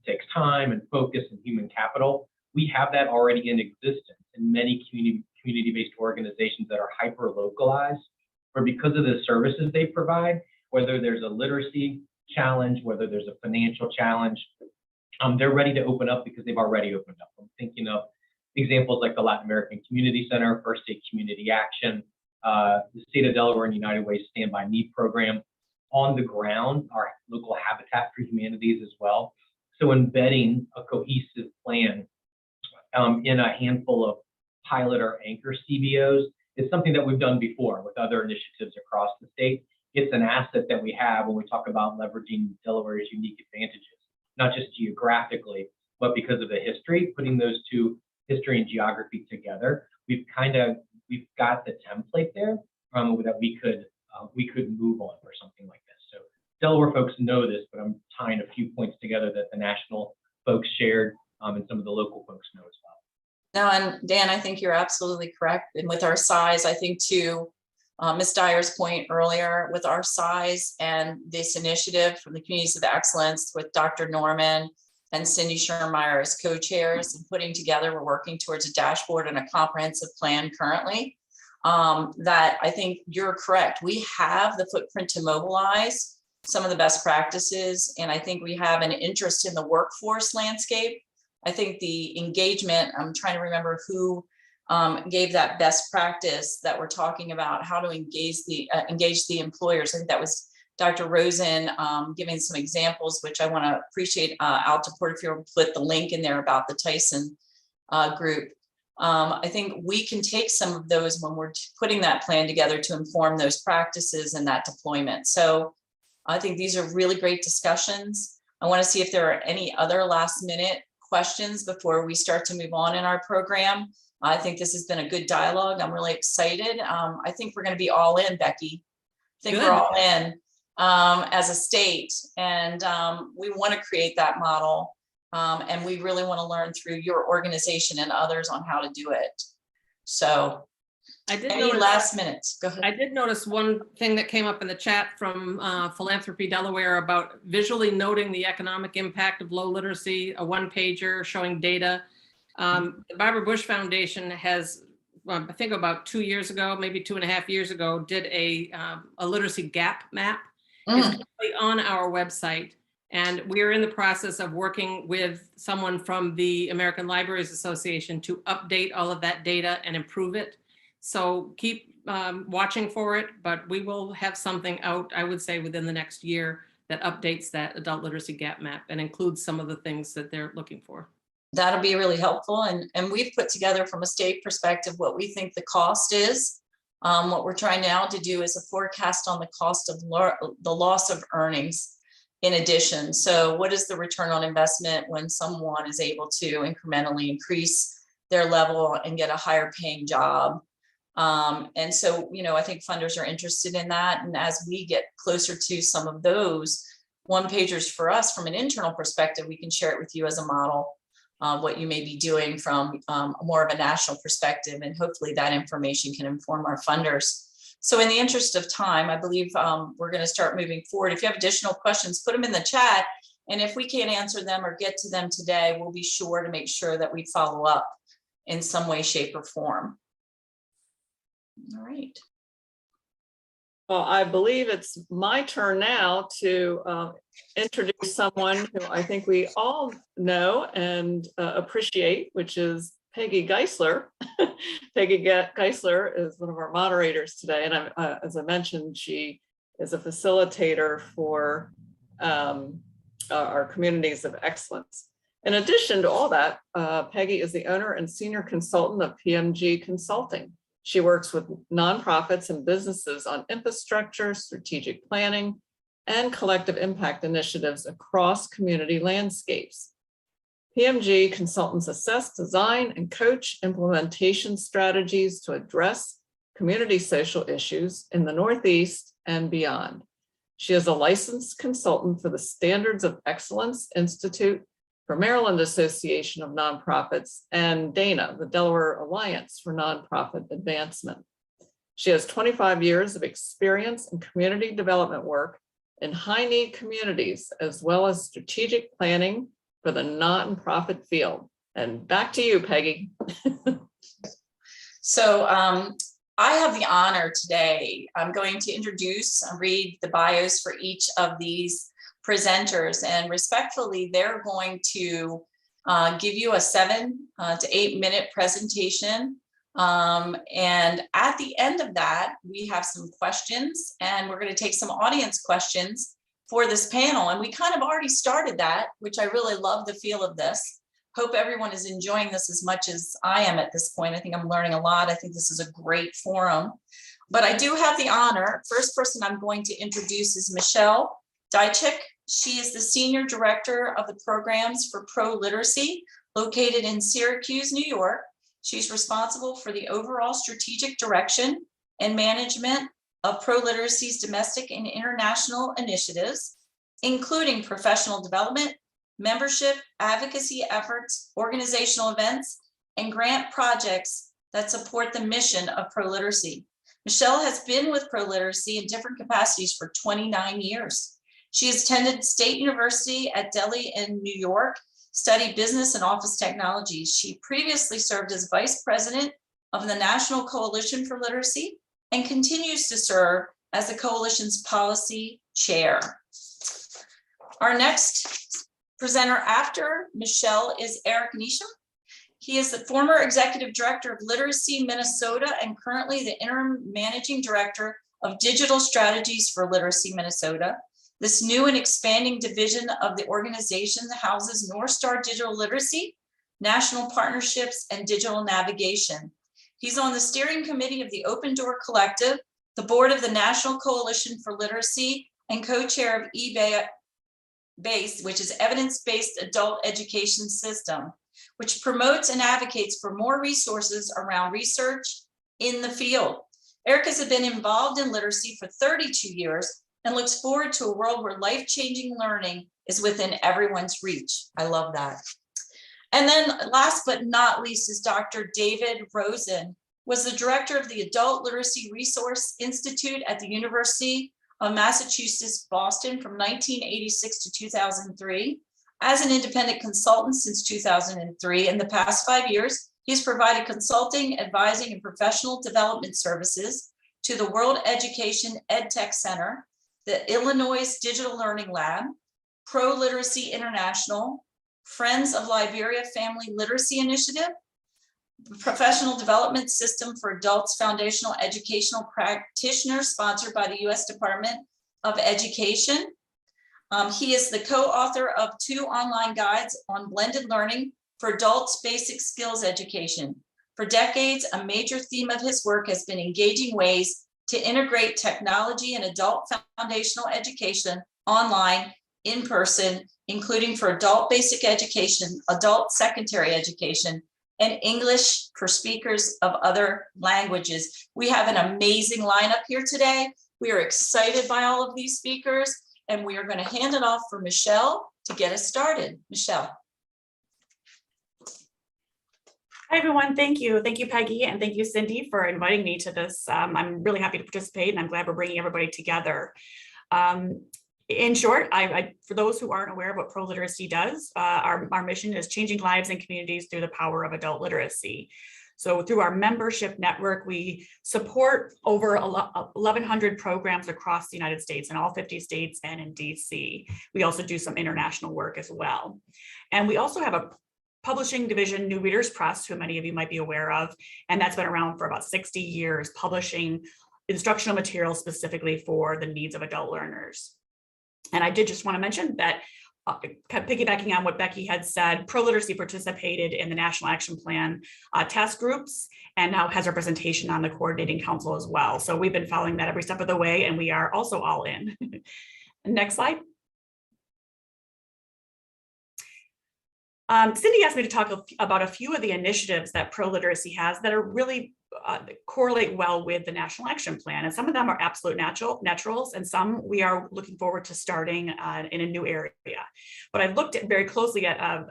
takes time and focus and human capital. We have that already in existence in many community-based organizations that are hyper-localized, where because of the services they provide, whether there's a literacy challenge, whether there's a financial challenge, they're ready to open up because they've already opened up. I'm thinking of examples like the Latin American Community Center, First Aid Community Action, the State of Delaware and United Way Stand By Me program. On the ground, our local Habitat for Humanities as well. So embedding a cohesive plan in a handful of pilot or anchor CBOs is something that we've done before with other initiatives across the state. It's an asset that we have when we talk about leveraging Delaware's unique advantages, not just geographically, but because of the history, putting those two, history and geography, together. We've got the template there that we could move on for something like this. So Delaware folks know this, but I'm tying a few points together that the national folks shared and some of the local folks know as well. No, and Dan, I think you're absolutely correct. And with our size, I think to Ms. Dyer's point earlier, with our size and this initiative from the Communities of Excellence with Dr. Norman and Cindy Schermeyer as co-chairs and putting together, we're working towards a dashboard and a comprehensive plan currently. That I think you're correct. We have the footprint to mobilize some of the best practices. And I think we have an interest in the workforce landscape. I think the engagement, I'm trying to remember who gave that best practice that we're talking about, how to engage the employers. I think that was Dr. Rosen giving some examples, which I want to appreciate Alta Porterfield put the link in there about the Tyson group. I think we can take some of those when we're putting that plan together to inform those practices and that deployment. So I think these are really great discussions. I want to see if there are any other last minute questions before we start to move on in our program. I think this has been a good dialogue. I'm really excited. I think we're going to be all in, Becky. I think we're all in as a state, and we want to create that model. And we really want to learn through your organization and others on how to do it. So any last minutes? Go ahead. I did notice one thing that came up in the chat from Philanthropy Delaware about visually noting the economic impact of low literacy, a one-pager showing data. The Barbara Bush Foundation has, I think about 2 years ago, maybe 2.5 years ago, did a literacy gap map. It's currently on our website. And we're in the process of working with someone from the American Libraries Association to update all of that data and improve it. So keep watching for it, but we will have something out, I would say, within the next year that updates that adult literacy gap map and includes some of the things that they're looking for. That'll be really helpful. And we've put together from a state perspective what we think the cost is. What we're trying now to do is a forecast on the cost of the loss of earnings in addition. So what is the return on investment when someone is able to incrementally increase their level and get a higher paying job? And so, you know, I think funders are interested in that. And as we get closer to some of those one-pagers for us from an internal perspective, we can share it with you as a model, what you may be doing from more of a national perspective. And hopefully that information can inform our funders. So in the interest of time, I believe we're going to start moving forward. If you have additional questions, put them in the chat. And if we can't answer them or get to them today, we'll be sure to make sure that we follow up in some way, shape, or form. All right. Well, I believe it's my turn now to introduce someone who I think we all know and appreciate, which is Peggy Geisler. Peggy Geisler is one of our moderators today. And as I mentioned, she is a facilitator for our communities of excellence. In addition to all that, Peggy is the owner and senior consultant of PMG Consulting. She works with nonprofits and businesses on infrastructure, strategic planning, and collective impact initiatives across community landscapes. PMG consultants assess, design, and coach implementation strategies to address community social issues in the Northeast and beyond. She is a licensed consultant for the Standards of Excellence Institute for Maryland Association of Nonprofits and DANA, the Delaware Alliance for Nonprofit Advancement. She has 25 years of experience in community development work in high-need communities, as well as strategic planning for the nonprofit field. And back to you, Peggy. So I have the honor today. I'm going to introduce and read the bios for each of these presenters, and respectfully, they're going to give you a 7 to 8 minute presentation. And at the end of that, we have some questions, and we're going to take some audience questions for this panel. And we kind of already started that, which I really love the feel of this. Hope everyone is enjoying this as much as I am at this point. I think I'm learning a lot. I think this is a great forum. But I do have the honor. First person I'm going to introduce is Michelle Dychik. She is the Senior Director of the Programs for Pro Literacy, located in Syracuse, New York. She's responsible for the overall strategic direction and management of Pro Literacy's domestic and international initiatives, including professional development, membership, advocacy efforts, organizational events, and grant projects that support the mission of Pro Literacy. Michelle has been with Pro Literacy in different capacities for 29 years. She has attended State University at Delhi in New York, studied business and office technologies. She previously served as Vice President of the National Coalition for Literacy and continues to serve as the coalition's policy chair. Our next presenter after Michelle is Eric Neesham. He is the former Executive Director of Literacy Minnesota and currently the Interim Managing Director of Digital Strategies for Literacy Minnesota. This new and expanding division of the organization houses North Star Digital Literacy, national partnerships, and digital navigation. He's on the steering committee of the Open Door Collective, the board of the National Coalition for Literacy, and co-chair of eBase, which is evidence-based adult education system, which promotes and advocates for more resources around research in the field. Eric has been involved in literacy for 32 years and looks forward to a world where life-changing learning is within everyone's reach. I love that. And then last but not least is Dr. David Rosen, was the director of the Adult Literacy Resource Institute at the University of Massachusetts, Boston from 1986 to 2003. As an independent consultant since 2003, in the past 5 years, he's provided consulting, advising, and professional development services to the World Education EdTech Center, the Illinois Digital Learning Lab, Pro Literacy International, Friends of Liberia Family Literacy Initiative, Professional Development System for Adults Foundational Educational Practitioners, sponsored by the U.S. Department of Education. He is the co-author of 2 online guides on blended learning for adults' basic skills education. For decades, a major theme of his work has been engaging ways to integrate technology and adult foundational education online, in person, including for adult basic education, adult secondary education, and English for speakers of other languages. We have an amazing lineup here today. We are excited by all of these speakers, and we are going to hand it off for Michelle to get us started. Michelle. Hi, everyone. Thank you. Thank you, Peggy, and thank you, Cindy, for inviting me to this. I'm really happy to participate, and I'm glad we're bringing everybody together. In short, for those who aren't aware of what Pro Literacy does, our mission is changing lives and communities through the power of adult literacy. So through our membership network, we support over 1,100 programs across the United States, in all 50 states and in DC. We also do some international work as well. And we also have a publishing division, New Readers Press, who many of you might be aware of, and that's been around for about 60 years, publishing instructional materials specifically for the needs of adult learners. And I did just want to mention that, piggybacking on what Becky had said, Pro Literacy participated in the National Action Plan task groups and now has representation on the Coordinating Council as well. So we've been following that every step of the way, and we are also all in. Next slide. Cindy asked me to talk about a few of the initiatives that Pro Literacy has that are really correlate well with the National Action Plan. And some of them are absolute naturals, and some we are looking forward to starting in a new area. But I looked very closely at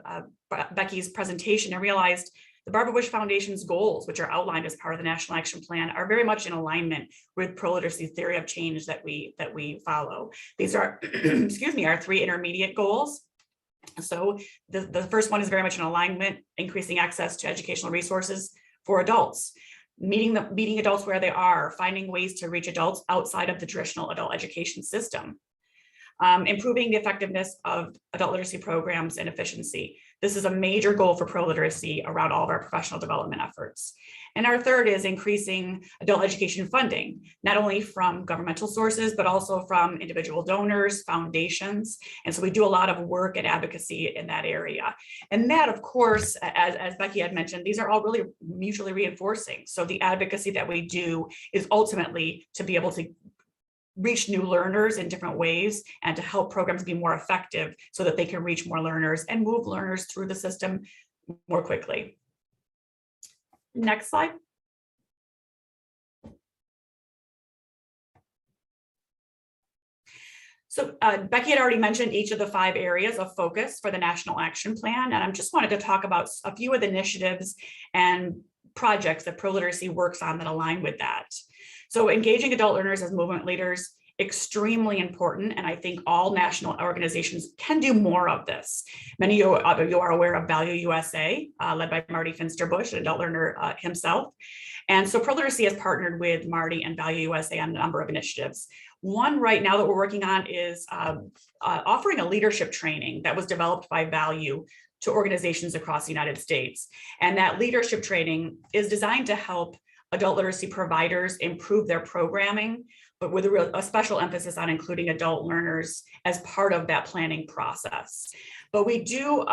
Becky's presentation and realized the Barbara Bush Foundation's goals, which are outlined as part of the National Action Plan, are very much in alignment with Pro Literacy theory of change that we follow. These are, excuse me, our 3 intermediate goals. So the first one is very much in alignment, increasing access to educational resources for adults, meeting adults where they are, finding ways to reach adults outside of the traditional adult education system, improving the effectiveness of adult literacy programs and efficiency. This is a major goal for Pro Literacy around all of our professional development efforts. And our third is increasing adult education funding, not only from governmental sources, but also from individual donors, foundations. And so we do a lot of work and advocacy in that area. And that, of course, as Becky had mentioned, these are all really mutually reinforcing. So the advocacy that we do is ultimately to be able to reach new learners in different ways and to help programs be more effective so that they can reach more learners and move learners through the system more quickly. Next slide. So Becky had already mentioned each of the 5 areas of focus for the National Action Plan, and I just wanted to talk about a few of the initiatives and projects that Pro Literacy works on that align with that. So engaging adult learners as movement leaders, extremely important, and I think all national organizations can do more of this. Many of you are aware of Value USA, led by Marty Finster-Bush, an adult learner himself. And so Pro Literacy has partnered with Marty and Value USA on a number of initiatives. One right now that we're working on is offering a leadership training that was developed by Value to organizations across the United States. And that leadership training is designed to help adult literacy providers improve their programming, but with a special emphasis on including adult learners as part of that planning process. But we do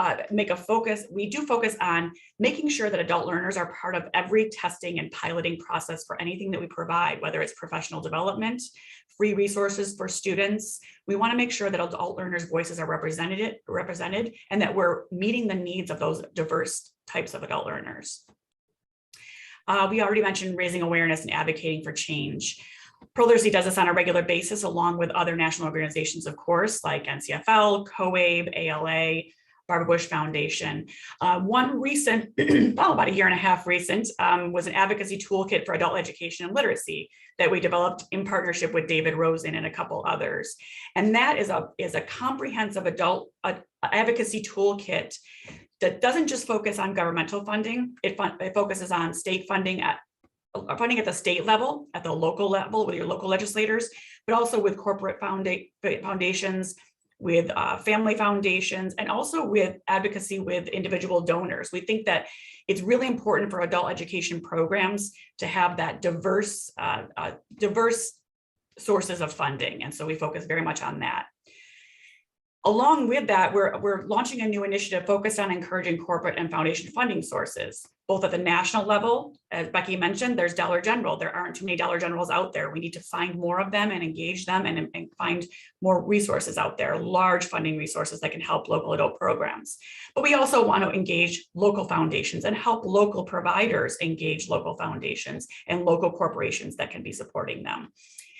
focus on making sure that adult learners are part of every testing and piloting process for anything that we provide, whether it's professional development, free resources for students. We want to make sure that adult learners' voices are represented and that we're meeting the needs of those diverse types of adult learners. We already mentioned raising awareness and advocating for change. ProLiteracy does this on a regular basis, along with other national organizations, of course, like NCFL, COABE, ALA, Barbara Bush Foundation. One recent, about a year and a half recent, was an advocacy toolkit for adult education and literacy that we developed in partnership with David Rosen and a couple others. And that is a comprehensive adult advocacy toolkit that doesn't just focus on governmental funding. It focuses on state funding at the state level, at the local level with your local legislators, but also with corporate foundations, with family foundations, and also with advocacy with individual donors. We think that it's really important for adult education programs to have that diverse sources of funding. And so we focus very much on that. Along with that, we're launching a new initiative focused on encouraging corporate and foundation funding sources, both at the national level. As Becky mentioned, there's Dollar General. There aren't too many Dollar Generals out there. We need to find more of them and engage them and find more resources out there, large funding resources that can help local adult programs. But we also want to engage local foundations and help local providers engage local foundations and local corporations that can be supporting them.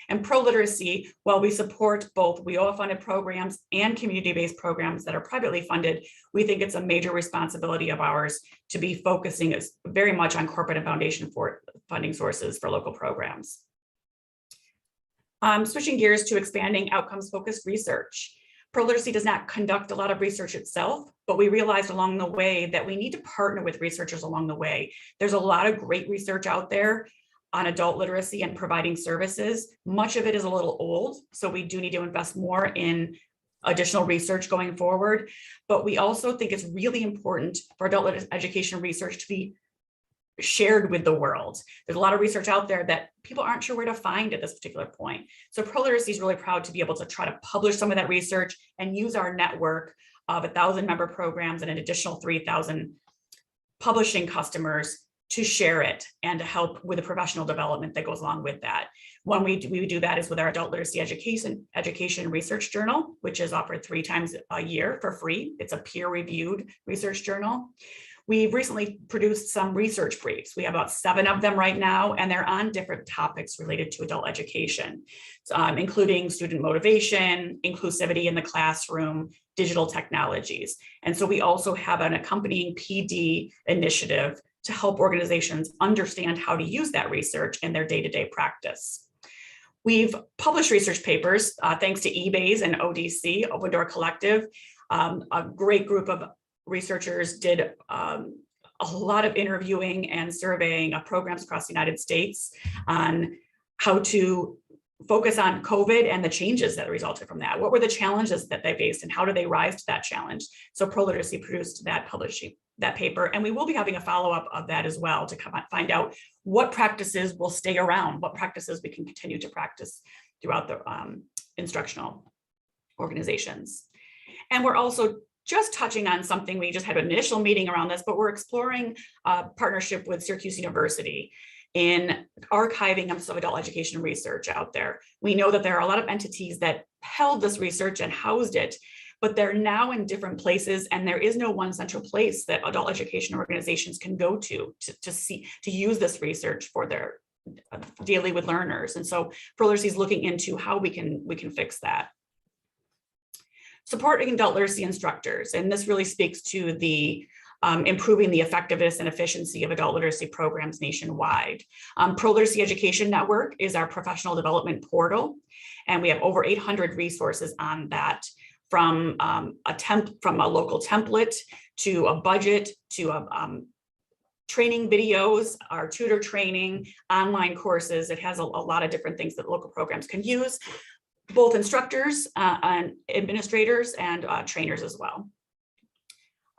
And ProLiteracy, while we support both WIOA funded programs and community-based programs that are privately funded, we think it's a major responsibility of ours to be focusing very much on corporate and foundation for funding sources for local programs. Switching gears to expanding outcomes-focused research. ProLiteracy does not conduct a lot of research itself, but we realized along the way that we need to partner with researchers along the way. There's a lot of great research out there on adult literacy and providing services. Much of it is a little old, so we do need to invest more in additional research going forward. But we also think it's really important for adult education research to be shared with the world. There's a lot of research out there that people aren't sure where to find at this particular point. So ProLiteracy is really proud to be able to try to publish some of that research and use our network of 1,000 member programs and an additional 3,000 publishing customers to share it and to help with the professional development that goes along with that. One way we do that is with our Adult Literacy Education Research Journal, which is offered 3 times a year for free. It's a peer-reviewed research journal. We've recently produced some research briefs. We have about 7 of them right now, and they're on different topics related to adult education, including student motivation, inclusivity in the classroom, digital technologies. And so we also have an accompanying PD initiative to help organizations understand how to use that research in their day-to-day practice. We've published research papers thanks to eBay's and ODC, Open Door Collective. A great group of researchers did a lot of interviewing and surveying of programs across the United States on how to focus on COVID and the changes that resulted from that. What were the challenges that they faced and how do they rise to that challenge? So ProLiteracy produced that paper, and we will be having a follow-up of that as well to find out what practices will stay around, what practices we can continue to practice throughout the instructional organizations. And we're also just touching on something, we just had an initial meeting around this, but we're exploring a partnership with Syracuse University in archiving of adult education research out there. We know that there are a lot of entities that held this research and housed it, but they're now in different places, and there is no one central place that adult education organizations can go to use this research for their daily with learners. And so ProLiteracy is looking into how we can fix that. Supporting adult literacy instructors, and this really speaks to the improving the effectiveness and efficiency of adult literacy programs nationwide. ProLiteracy Education Network is our professional development portal, and we have over 800 resources on that, from a local template to a budget to training videos, our tutor training, online courses. It has a lot of different things that local programs can use, both instructors and administrators and trainers as well.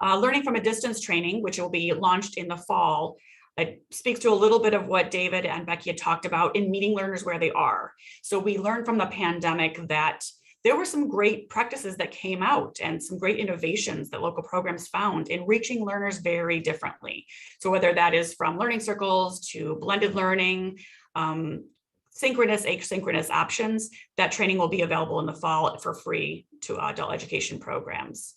Learning from a distance training, which will be launched in the fall, it speaks to a little bit of what David and Becky had talked about in meeting learners where they are. So we learned from the pandemic that there were some great practices that came out and some great innovations that local programs found in reaching learners very differently. So whether that is from learning circles to blended learning, synchronous, asynchronous options, that training will be available in the fall for free to adult education programs.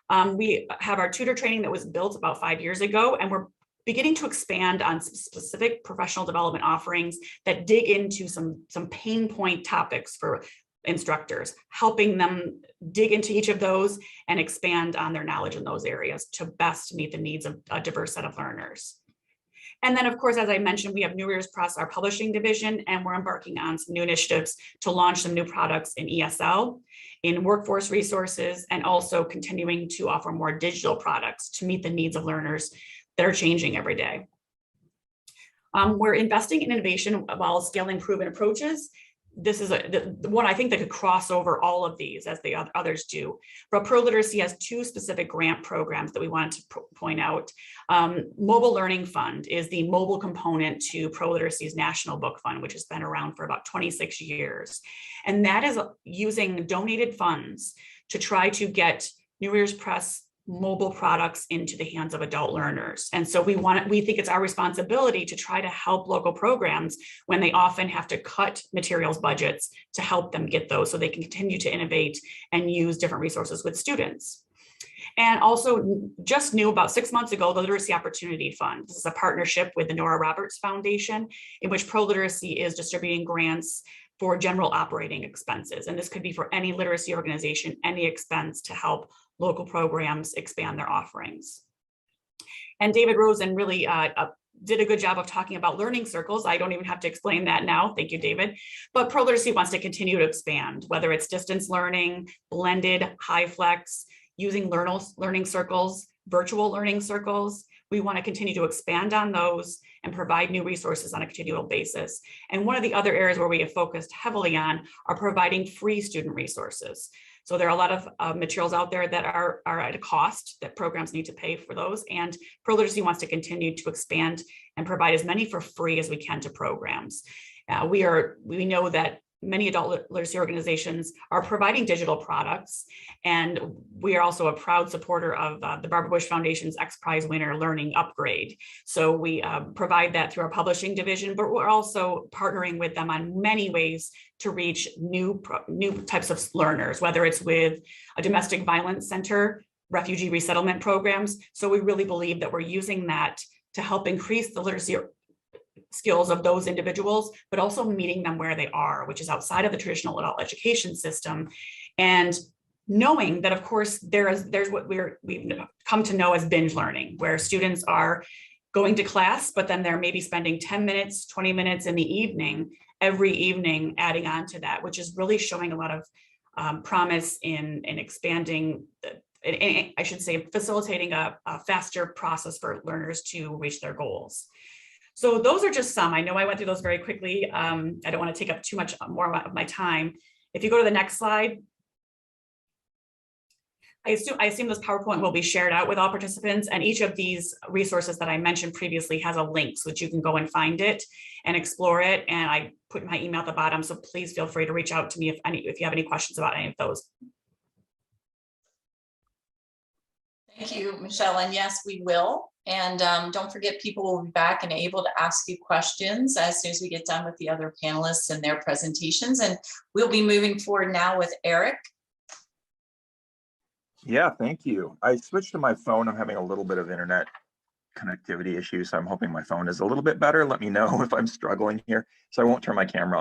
We have our tutor training that was built about 5 years ago, and we're beginning to expand on some specific professional development offerings that dig into some pain point topics for instructors, helping them dig into each of those and expand on their knowledge in those areas to best meet the needs of a diverse set of learners. And then, of course, as I mentioned, we have New Year's Press, our publishing division, and we're embarking on some new initiatives to launch some new products in ESL, in workforce resources, and also continuing to offer more digital products to meet the needs of learners that are changing every day. We're investing in innovation while scaling proven approaches. This is the one I think that could cross over all of these as the others do. But Pro Literacy has two specific grant programs that we wanted to point out. Mobile Learning Fund is the mobile component to Pro Literacy's National Book Fund, which has been around for about 26 years. And that is using donated funds to try to get New Year's Press mobile products into the hands of adult learners. And so we think it's our responsibility to try to help local programs when they often have to cut materials budgets to help them get those so they can continue to innovate and use different resources with students. And also just new about 6 months ago, the Literacy Opportunity Fund. This is a partnership with the Nora Roberts Foundation in which Pro Literacy is distributing grants for general operating expenses. And this could be for any literacy organization, any expense to help local programs expand their offerings. And David Rosen really did a good job of talking about learning circles. I don't even have to explain that now. Thank you, David. But Pro Literacy wants to continue to expand, whether it's distance learning, blended, high flex, using learning circles, virtual learning circles. We want to continue to expand on those and provide new resources on a continual basis. And one of the other areas where we have focused heavily on are providing free student resources. So there are a lot of materials out there that are at a cost that programs need to pay for those. And Pro Literacy wants to continue to expand and provide as many for free as we can to programs. We know that many adult literacy organizations are providing digital products, and we are also a proud supporter of the Barbara Bush Foundation's X Prize winner Learning Upgrade. So we provide that through our publishing division, but we're also partnering with them on many ways to reach new types of learners, whether it's with a domestic violence center, refugee resettlement programs. So we really believe that we're using that to help increase the literacy skills of those individuals, but also meeting them where they are, which is outside of the traditional adult education system. And knowing that, of course, there's what we've come to know as binge learning, where students are going to class, but then they're maybe spending 10 minutes, 20 minutes in the evening, every evening, adding on to that, which is really showing a lot of promise in expanding, I should say, facilitating a faster process for learners to reach their goals. So those are just some. I know I went through those very quickly. I don't want to take up too much more of my time. If you go to the next slide, I assume this PowerPoint will be shared out with all participants, and each of these resources that I mentioned previously has a link so that you can go and find it and explore it. And I put my email at the bottom, so please feel free to reach out to me if you have any questions about any of those. Thank you, Michelle. And yes, we will. And don't forget, people will be back and able to ask you questions as soon as we get done with the other panelists and their presentations. And we'll be moving forward now with Eric. Yeah, thank you. I switched to my phone. I'm having a little bit of internet connectivity issues, so I'm hoping my phone is a little bit better. Let me know if I'm struggling here, so I won't turn my camera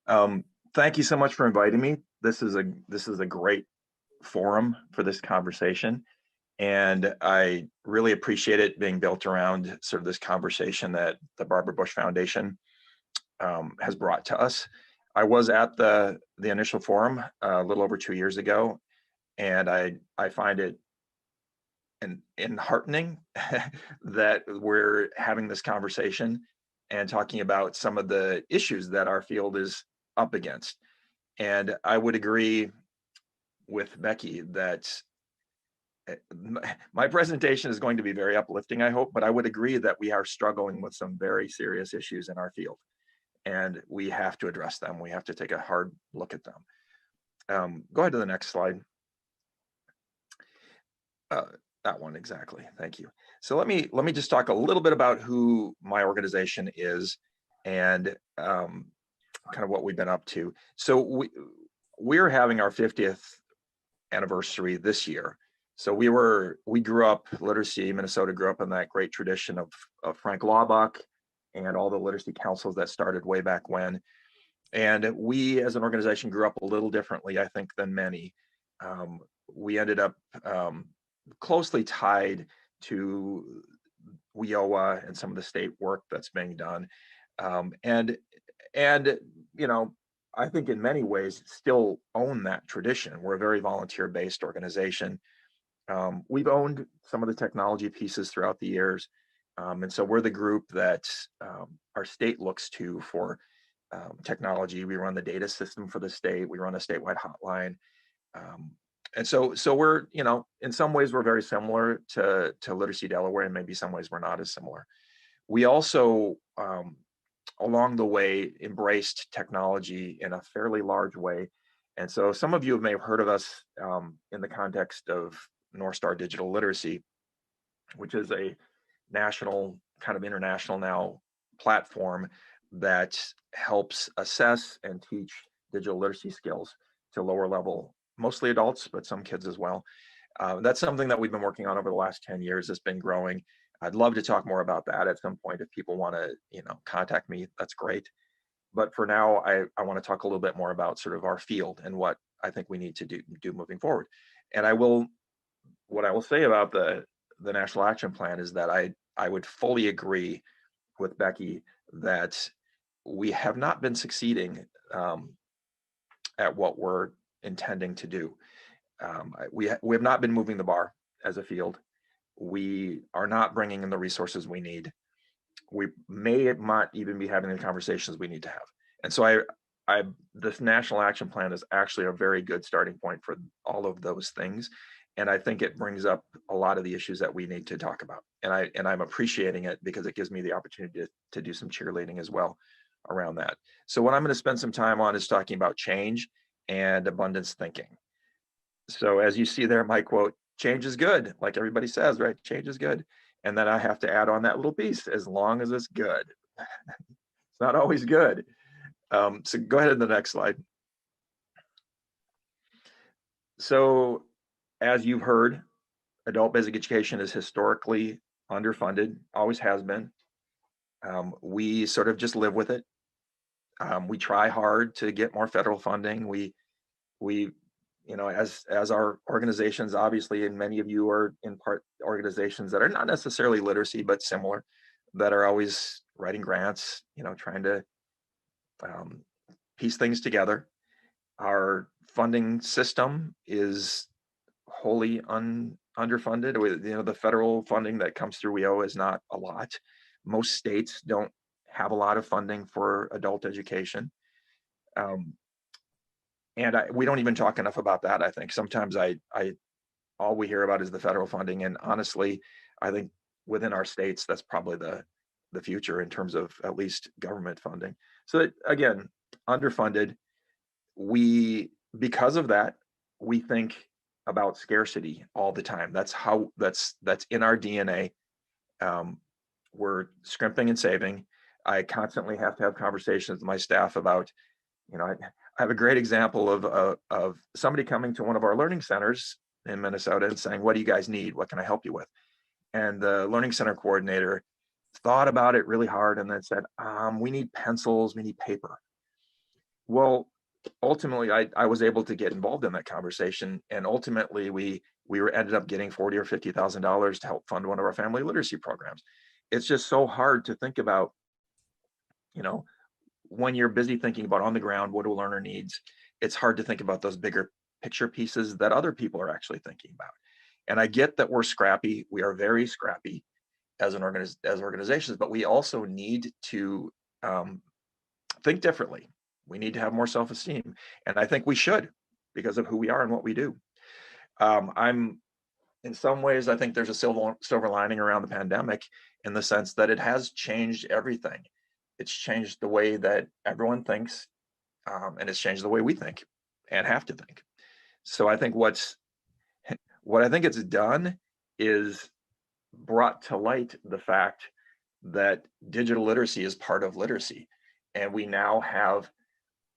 on. Thank you so much for inviting me. This is a great forum for this conversation. And I really appreciate it being built around sort of this conversation that the Barbara Bush Foundation has brought to us. I was at the initial forum a little over 2 years ago, and I find it enheartening that we're having this conversation and talking about some of the issues that our field is up against. And I would agree with Becky that my presentation is going to be very uplifting, I hope, but I would agree that we are struggling with some very serious issues in our field, and we have to address them. We have to take a hard look at them. Go ahead to the next slide. That one exactly. Thank you. So let me just talk a little bit about who my organization is and kind of what we've been up to. So we're having our 50th anniversary this year. So we grew up, Literacy Minnesota grew up in that great tradition of Frank Laubach and all the literacy councils that started way back when. And we as an organization grew up a little differently, I think, than many. We ended up closely tied to WIOA and some of the state work that's being done. And you know, I think in many ways still own that tradition. We're a very volunteer-based organization. We've owned some of the technology pieces throughout the years. And so we're the group that our state looks to for technology. We run the data system for the state. We run a statewide hotline. And so we're, you know, in some ways we're very similar to Literacy Delaware, and maybe some ways we're not as similar. We also, along the way, embraced technology in a fairly large way. And so some of you may have heard of us in the context of North Star Digital Literacy, which is a national, kind of international now, platform that helps assess and teach digital literacy skills to lower level, mostly adults, but some kids as well. That's something that we've been working on over the last 10 years. It's been growing. I'd love to talk more about that at some point. If people want to, you know, contact me, that's great. But for now, I want to talk a little bit more about sort of our field and what I think we need to do moving forward. And what I will say about the National Action Plan is that I would fully agree with Becky that we have not been succeeding at what we're intending to do. We have not been moving the bar as a field. We are not bringing in the resources we need. We may not even be having the conversations we need to have. And so this National Action Plan is actually a very good starting point for all of those things. And I think it brings up a lot of the issues that we need to talk about. And I'm appreciating it because it gives me the opportunity to do some cheerleading as well around that. So what I'm going to spend some time on is talking about change and abundance thinking. So as you see there, my quote, change is good, like everybody says, right? Change is good. And then I have to add on that little piece, as long as it's good. It's not always good. So go ahead to the next slide. So as you've heard, adult basic education is historically underfunded, always has been. We sort of just live with it. We try hard to get more federal funding. We you know, as our organizations, obviously, and many of you are in part organizations that are not necessarily literacy, but similar, that are always writing grants, you know, trying to piece things together. Our funding system is wholly underfunded. You know, the federal funding that comes through WIO is not a lot. Most states don't have a lot of funding for adult education. And we don't even talk enough about that. I think sometimes all we hear about is the federal funding. And honestly, I think within our states, that's probably the future in terms of at least government funding. So again, underfunded. Because of that, we think about scarcity all the time. That's in our DNA. We're scrimping and saving. I constantly have to have conversations with my staff about, you know, I have a great example of somebody coming to one of our learning centers in Minnesota and saying, what do you guys need? What can I help you with? And the learning center coordinator thought about it really hard and then said, we need pencils, we need paper. Well, ultimately, I was able to get involved in that conversation. And ultimately, we ended up getting $40,000 or $50,000 to help fund one of our family literacy programs. It's just so hard to think about, you know, when you're busy thinking about on the ground, what a learner needs, it's hard to think about those bigger picture pieces that other people are actually thinking about. And I get that we're scrappy. We are very scrappy as organizations, but we also need to think differently. We need to have more self-esteem. And I think we should, because of who we are and what we do. In some ways, I think there's a silver lining around the pandemic in the sense that it has changed everything. It's changed the way that everyone thinks, and it's changed the way we think. and have to think. So I think what I think it's done is brought to light the fact that digital literacy is part of literacy. And we now have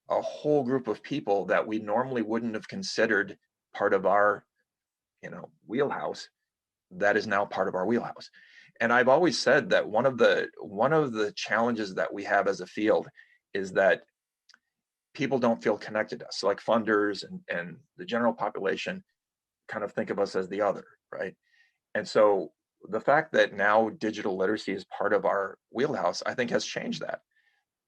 a whole group of people that we normally wouldn't have considered part of our, wheelhouse, that is now part of our wheelhouse. And I've always said that one of the challenges that we have as a field is that people don't feel connected to us. So like funders and the general population kind of think of us as the other, right? And so the fact that now digital literacy is part of our wheelhouse, I think has changed that.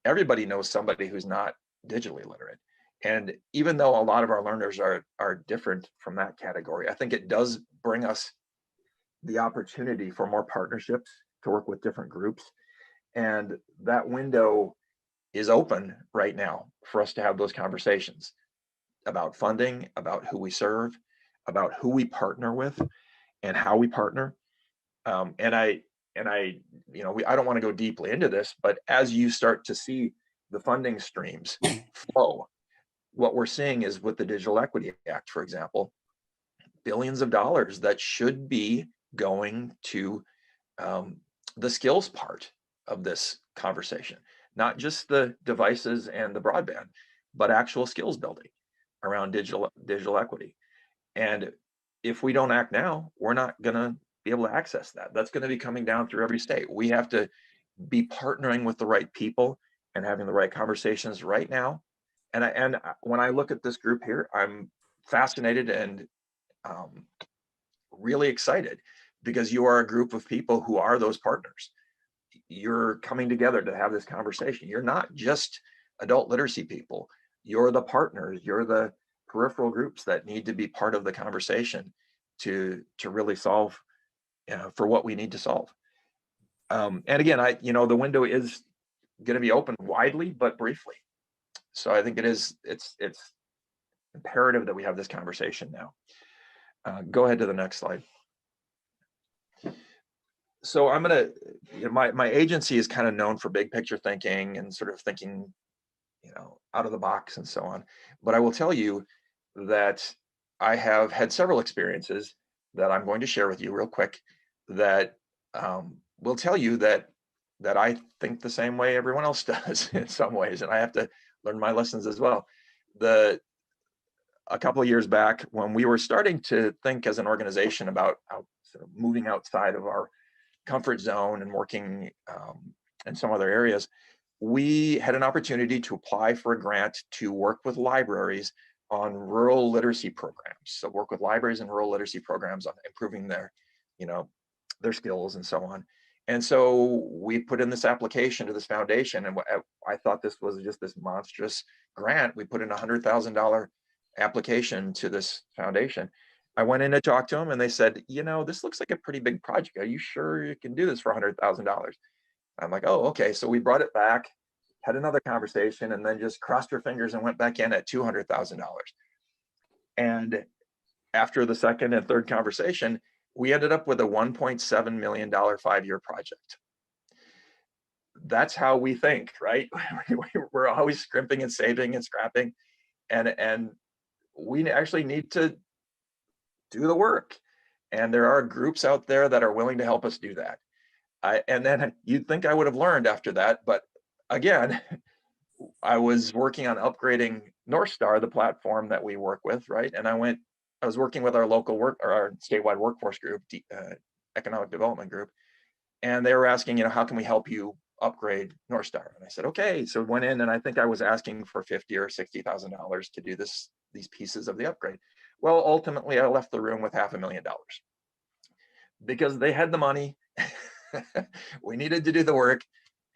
Everybody knows somebody who's not digitally literate. And even though a lot of our learners are different from that category, I think it does bring us the opportunity for more partnerships to work with different groups. And that window is open right now for us to have those conversations about funding, about who we serve, about who we partner with and how we partner. I don't want to go deeply into this, but as you start to see the funding streams flow, what we're seeing is with the Digital Equity Act, for example, billions of dollars that should be going to the skills part of this conversation, not just the devices and the broadband, but actual skills building around digital equity. And if we don't act now, we're not going to be able to access that. That's going to be coming down through every state. We have to be partnering with the right people and having the right conversations right now. And when I look at this group here, I'm fascinated and really excited because you are a group of people who are those partners. You're coming together to have this conversation. You're not just adult literacy people. You're the partners. You're the peripheral groups that need to be part of the conversation to really solve for what we need to solve. And again, the window is going to be open widely, but briefly. So I think it's imperative that we have this conversation now. Go ahead to the next slide. So I'm going to, my agency is kind of known for big picture thinking and sort of thinking, out of the box and so on. But I will tell you that I have had several experiences that I'm going to share with you real quick that will tell you that I think the same way everyone else does in some ways, and I have to learn my lessons as well. A couple of years back, when we were starting to think as an organization about sort of moving outside of our comfort zone and working in some other areas, we had an opportunity to apply for a grant to work with libraries on rural literacy programs. So work with libraries and rural literacy programs on improving their skills and so on. And so we put in this application to this foundation, and I thought this was just this monstrous grant. We put in $100,000 application to this foundation. I went in to talk to them, and they said, this looks like a pretty big project. Are you sure you can do this for $100,000? I'm like, oh, okay. So we brought it back, had another conversation, and then just crossed our fingers and went back in at $200,000. And after the second and third conversation, we ended up with a $1.7 million 5-year project. That's how we think, right? We're always scrimping and saving and scrapping. And we actually need to do the work. And there are groups out there that are willing to help us do that. And then you'd think I would have learned after that, but again, I was working on upgrading North Star, the platform that we work with, right? And I was working with our our statewide workforce group, economic development group, and they were asking, how can we help you upgrade North Star? And I said, okay. So went in, and I think I was asking for $50,000 or $60,000 to do these pieces of the upgrade. Well, ultimately, I left the room with $500,000 because they had the money. We needed to do the work.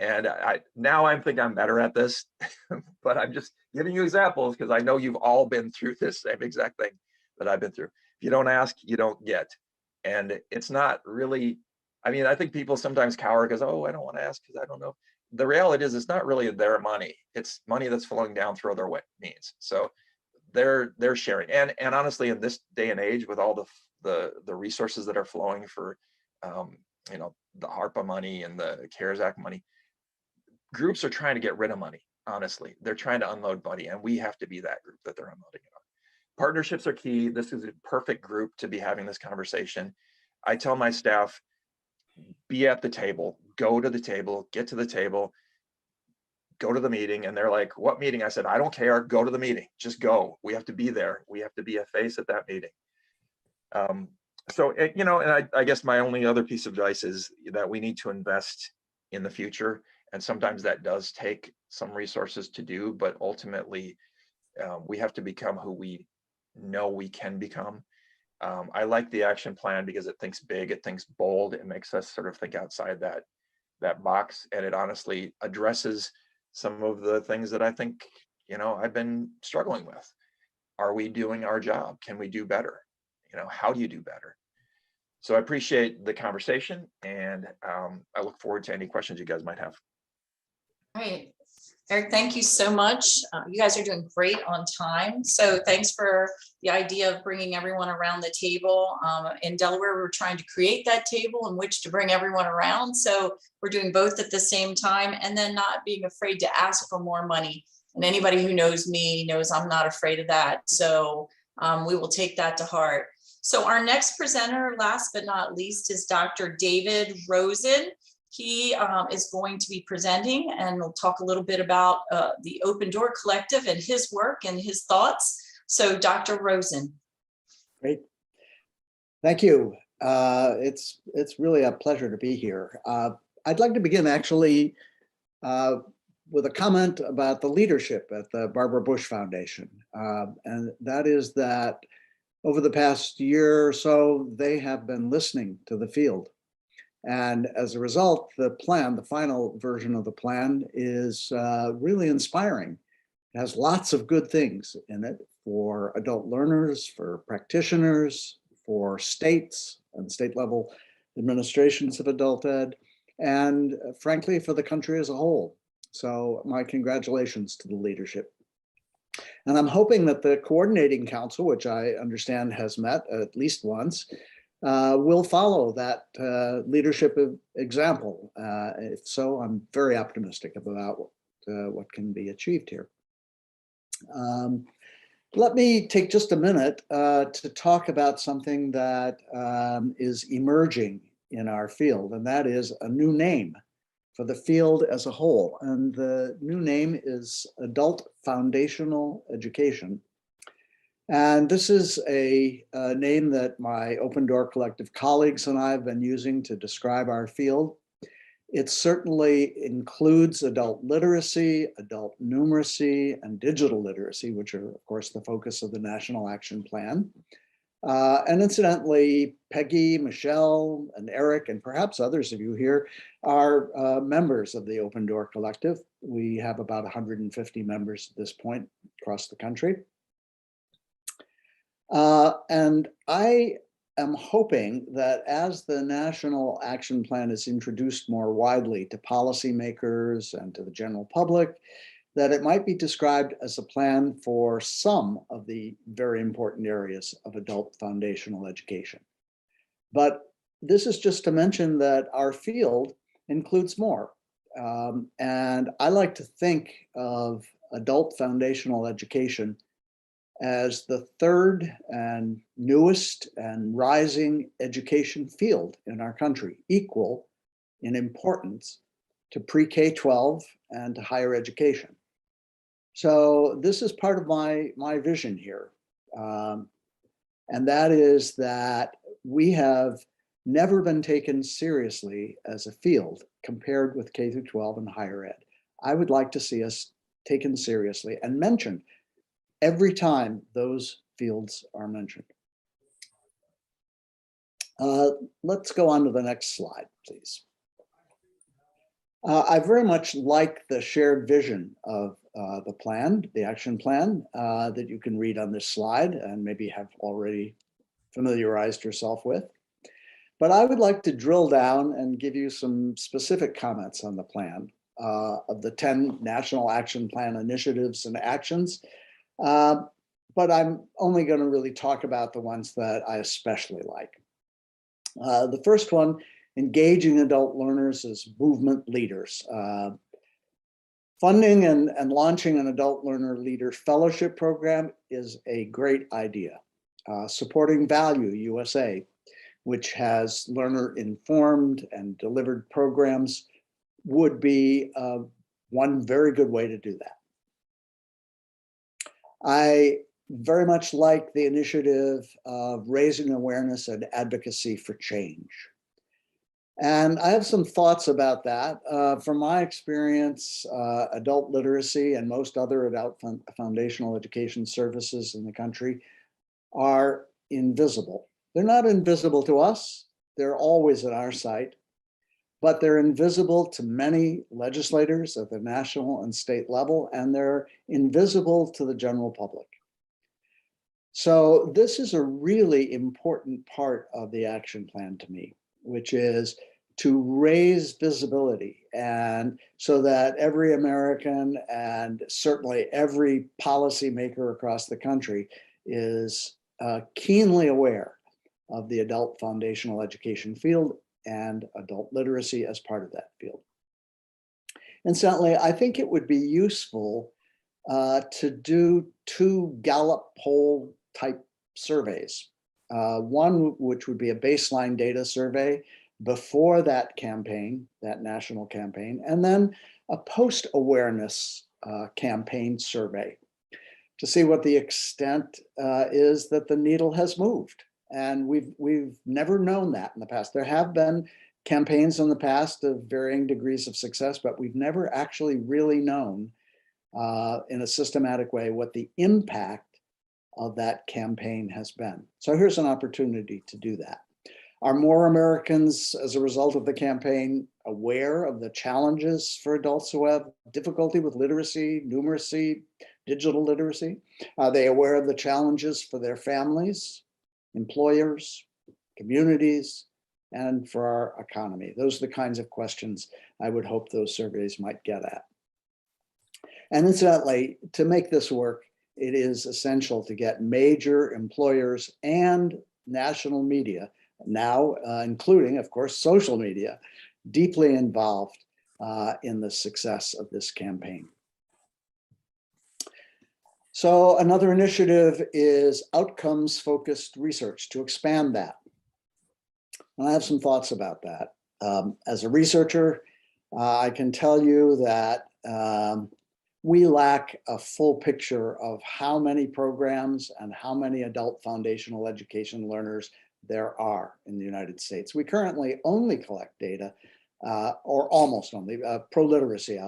And now I think I'm better at this, but I'm just giving you examples because I know you've all been through this same exact thing that I've been through. If you don't ask, you don't get. And it's not really, I think people sometimes cower because, oh, I don't want to ask because I don't know. The reality is it's not really their money. It's money that's flowing down through other means. So they're sharing. And honestly, in this day and age, with all the resources that are flowing for, the ARPA money and the CARES Act money, groups are trying to get rid of money. Honestly, they're trying to unload money, and we have to be that group that they're unloading it on. partnerships are key. This is a perfect group to be having this conversation. I tell my staff, be at the table, go to the table, get to the table, go to the meeting. And they're like, what meeting? I said, I don't care, go to the meeting, just go. We have to be there. We have to be a face at that meeting. So, you know, and I guess my only other piece of advice is that we need to invest in the future. And sometimes that does take some resources to do, but ultimately we have to become who we know we can become. I like the action plan because it thinks big, it thinks bold, it makes us sort of think outside that box, and it honestly addresses some of the things that I think, you know, I've been struggling with. Are we doing our job? Can we do better? You know, how do you do better? So I appreciate the conversation, and I look forward to any questions you guys might have. All right. Eric, thank you so much. You guys are doing great on time. So thanks for the idea of bringing everyone around the table. In Delaware, we're trying to create that table in which to bring everyone around. So we're doing both at the same time, and then not being afraid to ask for more money. And anybody who knows me knows I'm not afraid of that. So we will take that to heart. So our next presenter, last but not least, is Dr. David Rosen. He is going to be presenting, and we'll talk a little bit about the Open Door Collective and his work and his thoughts. So Dr. Rosen. Great. Thank you. It's really a pleasure to be here. I'd like to begin actually with a comment about the leadership at the Barbara Bush Foundation. And that is that over the past year or so, they have been listening to the field. And as a result, the plan, the final version of the plan, is really inspiring. It has lots of good things in it for adult learners, for practitioners, for states and state level administrations of adult ed, and frankly, for the country as a whole. So my congratulations to the leadership. And I'm hoping that the coordinating council, which I understand has met at least once, will follow that leadership example. If so, I'm very optimistic about what can be achieved here. Let me take just a minute to talk about something that is emerging in our field, and that is a new name for the field as a whole. And the new name is Adult Foundational Education. And this is a name that my Open Door Collective colleagues and I have been using to describe our field. It certainly includes adult literacy, adult numeracy, and digital literacy, which are, of course, the focus of the National Action Plan. And incidentally, Peggy, Michelle, and Eric, and perhaps others of you here, are members of the Open Door Collective. We have about 150 members at this point across the country. And I am hoping that as the National Action Plan is introduced more widely to policymakers and to the general public, that it might be described as a plan for some of the very important areas of adult foundational education. But this is just to mention that our field includes more. And I like to think of adult foundational education as the third and newest and rising education field in our country, equal in importance to pre-K-12 and to higher education. So this is part of my vision here. And that is that we have never been taken seriously as a field compared with K-12 and higher ed. I would like to see us taken seriously and mentioned every time those fields are mentioned. Let's go on to the next slide, please. I very much like the shared vision of the plan, the action plan that you can read on this slide and maybe have already familiarized yourself with. But I would like to drill down and give you some specific comments on the plan of the 10 National Action Plan initiatives and actions. But I'm only going to really talk about the ones that I especially like. The first one, engaging adult learners as movement leaders. Funding and launching an adult learner leader fellowship program is a great idea. Supporting Value USA, which has learner informed and delivered programs, would be one very good way to do that. I very much like the initiative of raising awareness and advocacy for change. And I have some thoughts about that. From my experience, adult literacy and most other adult foundational education services in the country are invisible. They're not invisible to us. They're always at our site, but they're invisible to many legislators at the national and state level, and they're invisible to the general public. So this is a really important part of the action plan to me, which is to raise visibility, and so that every American and certainly every policymaker across the country is keenly aware of the adult foundational education field and adult literacy as part of that field. Incidentally, I think it would be useful to do 2 Gallup poll type surveys. One which would be a baseline data survey before that campaign, that national campaign, and then a post-awareness campaign survey to see what the extent is that the needle has moved. And we've never known that in the past. There have been campaigns in the past of varying degrees of success, but we've never actually really known in a systematic way what the impact of that campaign has been. So here's an opportunity to do that. Are more Americans, as a result of the campaign, aware of the challenges for adults who have difficulty with literacy, numeracy, digital literacy? Are they aware of the challenges for their families, employers, communities, and for our economy? Those are the kinds of questions I would hope those surveys might get at. And incidentally, to make this work, it is essential to get major employers and national media, now including, of course, social media, deeply involved in the success of this campaign. So another initiative is outcomes-focused research, to expand that. And I have some thoughts about that. As a researcher, I can tell you that we lack a full picture of how many programs and how many adult foundational education learners there are in the United States. We currently only collect data, or almost only, pro-literacy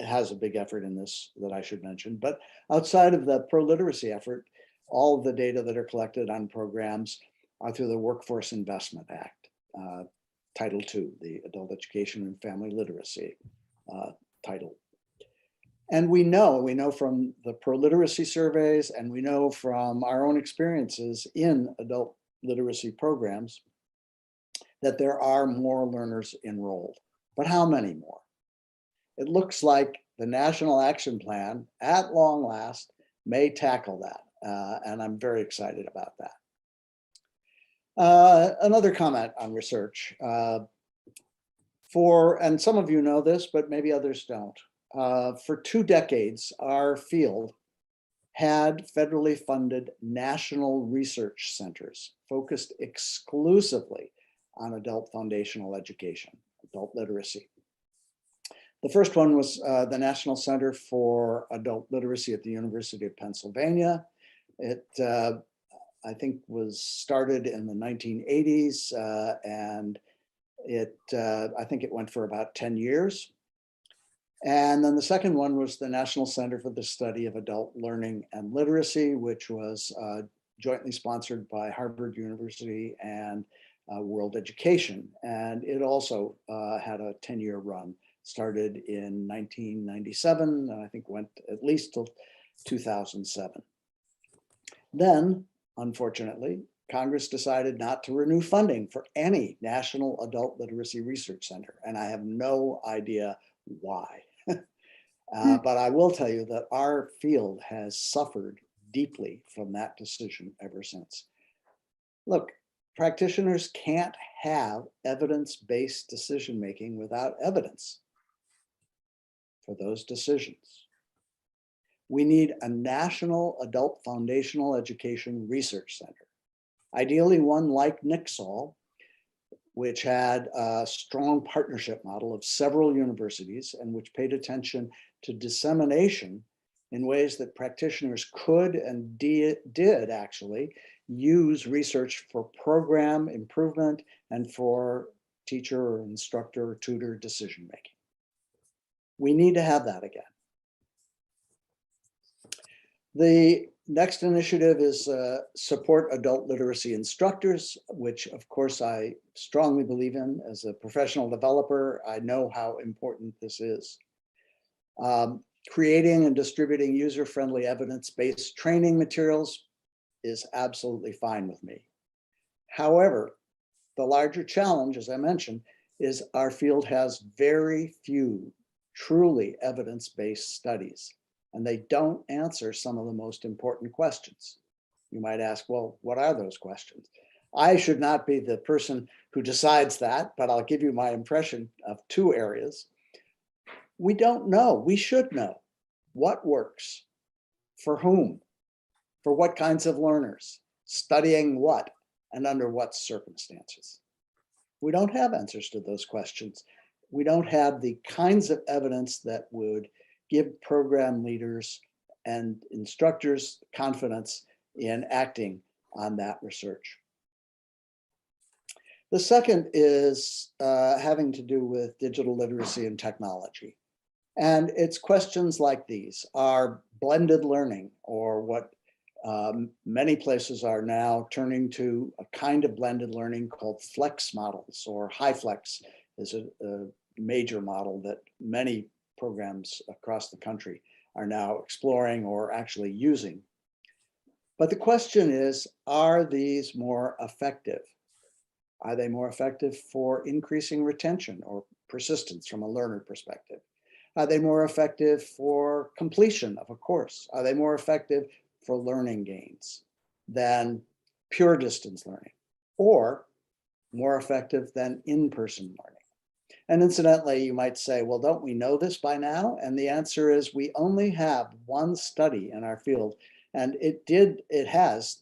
has a big effort in this that I should mention, but outside of the pro-literacy effort, all of the data that are collected on programs are through the Workforce Investment Act, Title II, the Adult Education and Family Literacy title. And we know from the pro-literacy surveys, and we know from our own experiences in adult literacy programs, that there are more learners enrolled. But how many more? It looks like the National Action Plan, at long last, may tackle that. And I'm very excited about that. Another comment on research. And some of you know this, but maybe others don't. For 2 decades, our field had federally funded national research centers focused exclusively on adult foundational education, adult literacy. The first one was the National Center for Adult Literacy at the University of Pennsylvania. It, I think, was started in the 1980s, and I think it went for about 10 years. And then the second one was the National Center for the Study of Adult Learning and Literacy, which was jointly sponsored by Harvard University and World Education. And it also had a 10-year run, started in 1997, and I think went at least till 2007. Then, unfortunately, Congress decided not to renew funding for any national adult literacy research center, and I have no idea why. But I will tell you that our field has suffered deeply from that decision ever since. Look, practitioners can't have evidence-based decision-making without evidence. for those decisions. We need a national adult foundational education research center, ideally one like Nixall, which had a strong partnership model of several universities and which paid attention to dissemination in ways that practitioners could and did actually use research for program improvement and for teacher or instructor or tutor decision making. We need to have that again. The next initiative is support adult literacy instructors, which of course I strongly believe in. As a professional developer, I know how important this is. Creating and distributing user-friendly evidence-based training materials is absolutely fine with me. However, the larger challenge, as I mentioned, is our field has very few truly evidence-based studies, and they don't answer some of the most important questions. You might ask, well, what are those questions? I should not be the person who decides that, but I'll give you my impression of two areas. We don't know. We should know what works, for whom, for what kinds of learners, studying what, and under what circumstances. We don't have answers to those questions. We don't have the kinds of evidence that would give program leaders and instructors confidence in acting on that research. The second is having to do with digital literacy and technology. And it's questions like these: are blended learning, or what many places are now turning to a kind of blended learning called flex models, or HiFlex is a major model that many programs across the country are now exploring or actually using. But the question is, are these more effective? Are they more effective for increasing retention or persistence from a learner perspective? Are they more effective for completion of a course? Are they more effective for learning gains than pure distance learning, or more effective than in-person learning? And incidentally, you might say, well, don't we know this by now? And the answer is, we only have one study in our field, and it has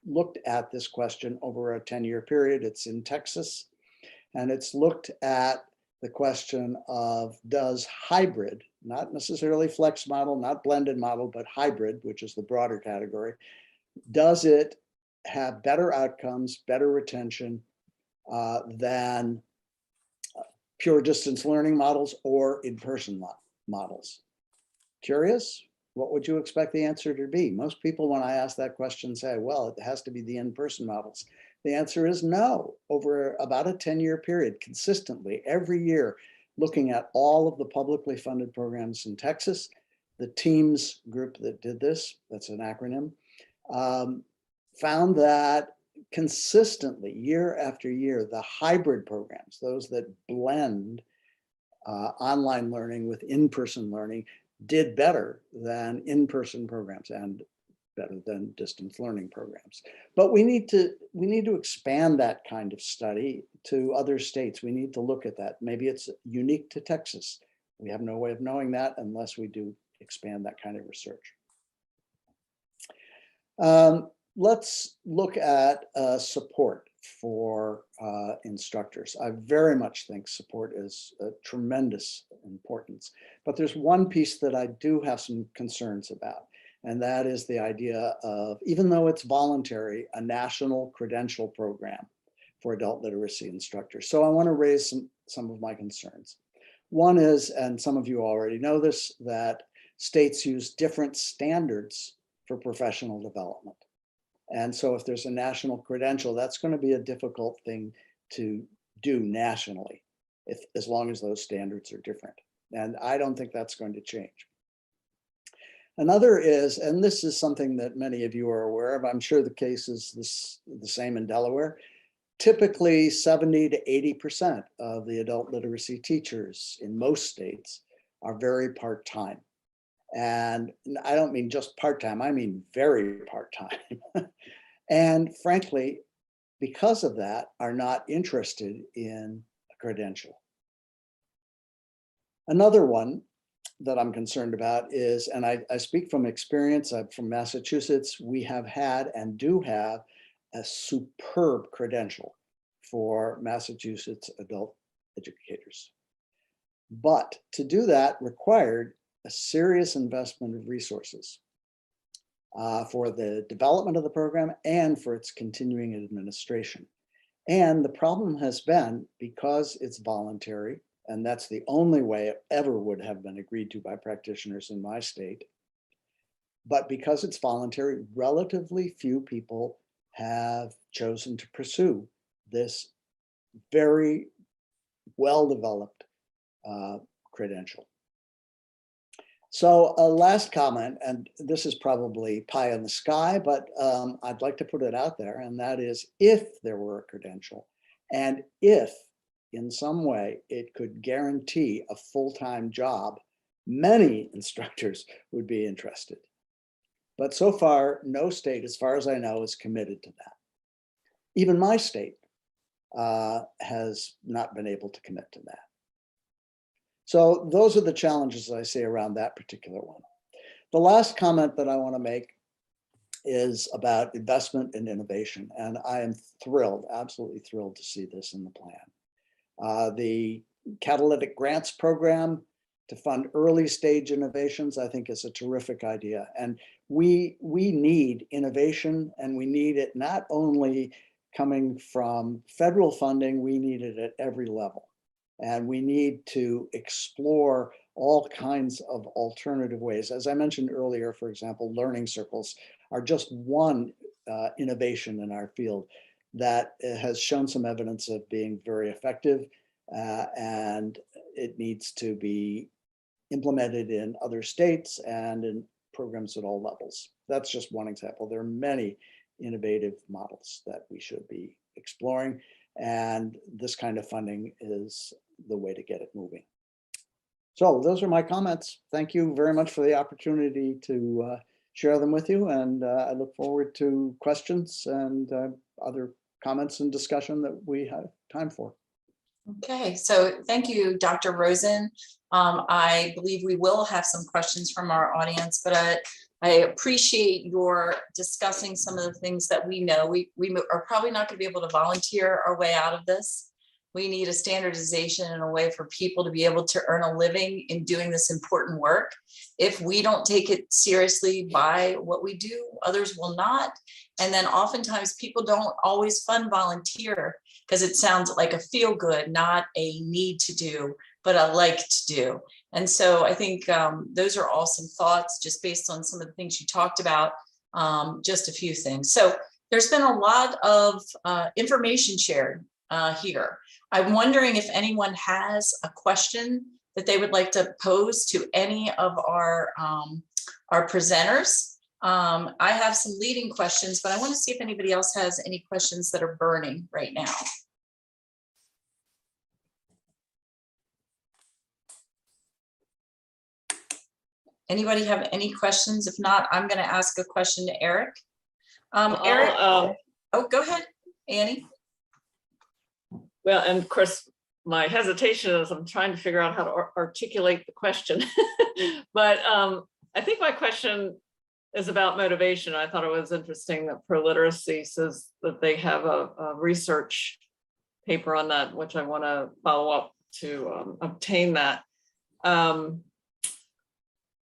looked at this question over a 10-year period. It's in Texas, and it's looked at the question of, does hybrid, not necessarily flex model, not blended model, but hybrid, which is the broader category, does it have better outcomes, better retention than pure distance learning models or in-person models? Curious? What would you expect the answer to be? Most people, when I ask that question, say, well, it has to be the in-person models. The answer is no. Over about a 10-year period, consistently, every year, looking at all of the publicly funded programs in Texas, the TEAMS group that did this, that's an acronym, found that consistently, year after year, the hybrid programs, those that blend online learning with in-person learning, did better than in-person programs and better than distance learning programs. But we need to expand that kind of study to other states. We need to look at that. Maybe it's unique to Texas. We have no way of knowing that unless we do expand that kind of research. Let's look at support for instructors. I very much think support is a tremendous importance, but there's one piece that I do have some concerns about, and that is the idea of, even though it's voluntary, a national credential program for adult literacy instructors. So I want to raise some of my concerns. One is, and some of you already know this, that states use different standards for professional development. And so if there's a national credential, that's going to be a difficult thing to do nationally, as long as those standards are different. And I don't think that's going to change. Another is, and this is something that many of you are aware of, I'm sure the case is the same in Delaware, typically 70 to 80% of the adult literacy teachers in most states are very part-time. And I don't mean just part-time, I mean very part-time. And frankly, because of that, are not interested in a credential. Another one that I'm concerned about is, and I speak from experience, I'm from Massachusetts, we have had and do have a superb credential for Massachusetts adult educators. But to do that required a serious investment of resources for the development of the program and for its continuing administration. And the problem has been, because it's voluntary, and that's the only way it ever would have been agreed to by practitioners in my state, but because it's voluntary, relatively few people have chosen to pursue this very well-developed credential. So a last comment, and this is probably pie in the sky, but I'd like to put it out there, and that is, if there were a credential, and if in some way it could guarantee a full-time job, many instructors would be interested. But so far, no state, as far as I know, is committed to that. Even my state has not been able to commit to that. So those are the challenges I see around that particular one. The last comment that I want to make is about investment and innovation. And I am thrilled, absolutely thrilled to see this in the plan. The catalytic grants program to fund early stage innovations, I think, is a terrific idea. And we need innovation, and we need it not only coming from federal funding, we need it at every level. And we need to explore all kinds of alternative ways. As I mentioned earlier, for example, learning circles are just one innovation in our field that has shown some evidence of being very effective, and it needs to be implemented in other states and in programs at all levels. That's just one example. There are many innovative models that we should be exploring, and this kind of funding is the way to get it moving. So those are my comments. Thank you very much for the opportunity to share them with you, and I look forward to questions and other comments and discussion that we have time for. Okay, so thank you, Dr. Rosen. I believe we will have some questions from our audience, but I appreciate your discussing some of the things that we know. We are probably not going to be able to volunteer our way out of this. We need a standardization and a way for people to be able to earn a living in doing this important work. If we don't take it seriously by what we do, others will not. And then oftentimes people don't always fund volunteer because it sounds like a feel good, not a need to do, but a like to do. And so I think those are all some thoughts just based on some of the things you talked about, just a few things. So there's been a lot of information shared here. I'm wondering if anyone has a question that they would like to pose to any of our presenters. I have some leading questions, but I want to see if anybody else has any questions that are burning right now. Anybody have any questions? If not, I'm going to ask a question to Eric. Eric, oh, go ahead, Annie. Well, and Chris, my hesitation is I'm trying to figure out how to articulate the question. But I think my question is about motivation. I thought it was interesting that Pro-Literacy says that they have a research paper on that, which I want to follow up to obtain that.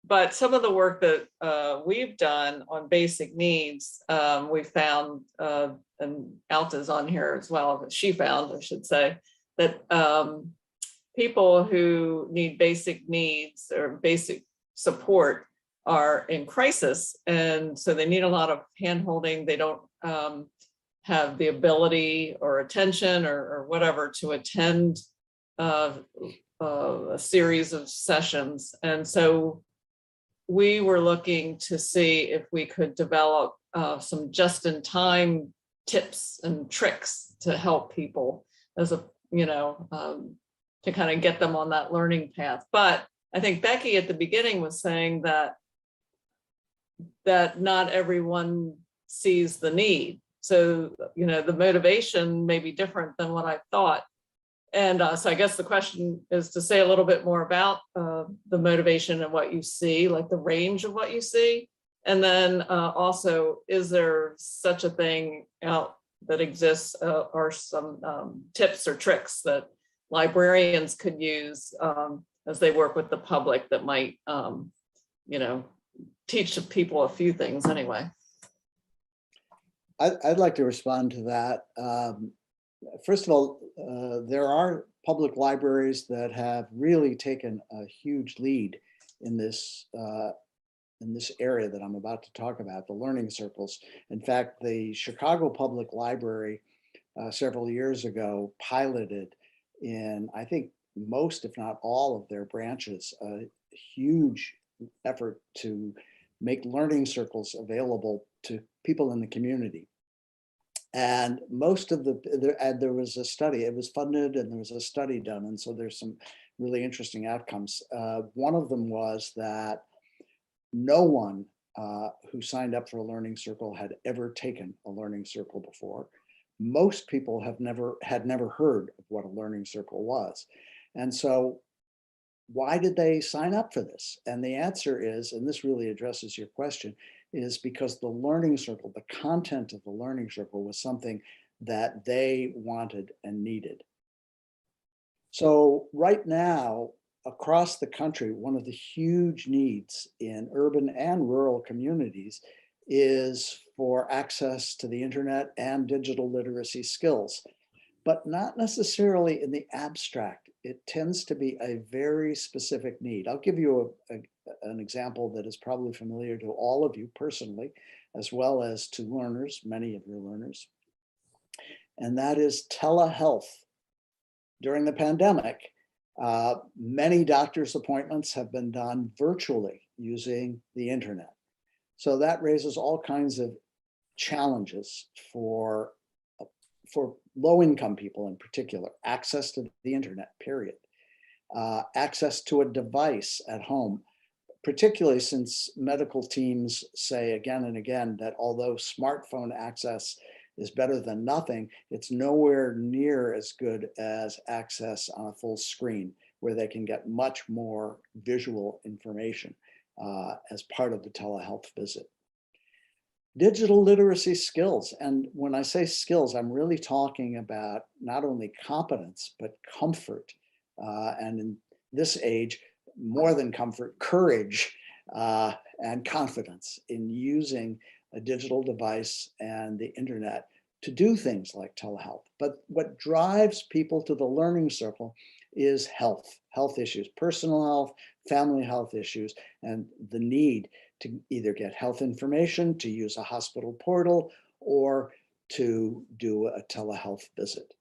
But some of the work that we've done on basic needs, we found, and Alta's on here as well, that she found, I should say, that people who need basic needs or basic support are in crisis. And so they need a lot of hand-holding. They don't have the ability or attention or whatever to attend a series of sessions. And so we were looking to see if we could develop some just-in-time tips and tricks to help people as a, to kind of get them on that learning path. But I think Becky at the beginning was saying that not everyone sees the need. So, the motivation may be different than what I thought. And so I guess the question is to say a little bit more about the motivation and what you see, like the range of what you see. And then also, is there such a thing out that exists or some tips or tricks that librarians could use as they work with the public that might, teach people a few things anyway? I'd like to respond to that. First of all, there are public libraries that have really taken a huge lead in this area that I'm about to talk about, the learning circles. In fact, the Chicago Public Library several years ago piloted in, I think, most, if not all of their branches, a huge effort to make learning circles available to people in the community. And most of there was a study, it was funded and there was a study done. And so there's some really interesting outcomes. One of them was that no one who signed up for a learning circle had ever taken a learning circle before. Most people had never heard of what a learning circle was. And so why did they sign up for this? And the answer is, and this really addresses your question, is because the learning circle, the content of the learning circle was something that they wanted and needed. So right now, across the country, one of the huge needs in urban and rural communities is for access to the internet and digital literacy skills, but not necessarily in the abstract. It tends to be a very specific need. I'll give you an example that is probably familiar to all of you personally, as well as to learners, many of your learners, and that is telehealth. During the pandemic, many doctor's appointments have been done virtually using the internet. So that raises all kinds of challenges for low-income people in particular, access to the internet, period. Access to a device at home, particularly since medical teams say again and again that although smartphone access is better than nothing, it's nowhere near as good as access on a full screen where they can get much more visual information as part of the telehealth visit. Digital literacy skills. And when I say skills, I'm really talking about not only competence, but comfort. And in this age, more than comfort, courage and confidence in using a digital device and the internet to do things like telehealth. But what drives people to the learning circle is health issues, personal health, family health issues, and the need to either get health information, to use a hospital portal, or to do a telehealth visit.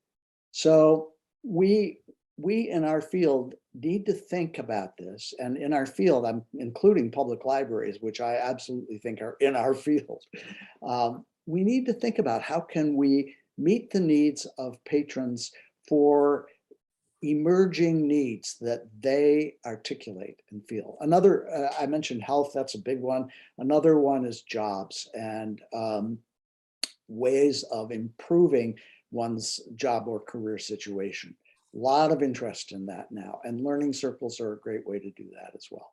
So we in our field need to think about this. And in our field, I'm including public libraries, which I absolutely think are in our field. We need to think about how can we meet the needs of patrons for emerging needs that they articulate and feel. Another, I mentioned health, that's a big one. Another one is jobs and ways of improving one's job or career situation. A lot of interest in that now, and learning circles are a great way to do that as well.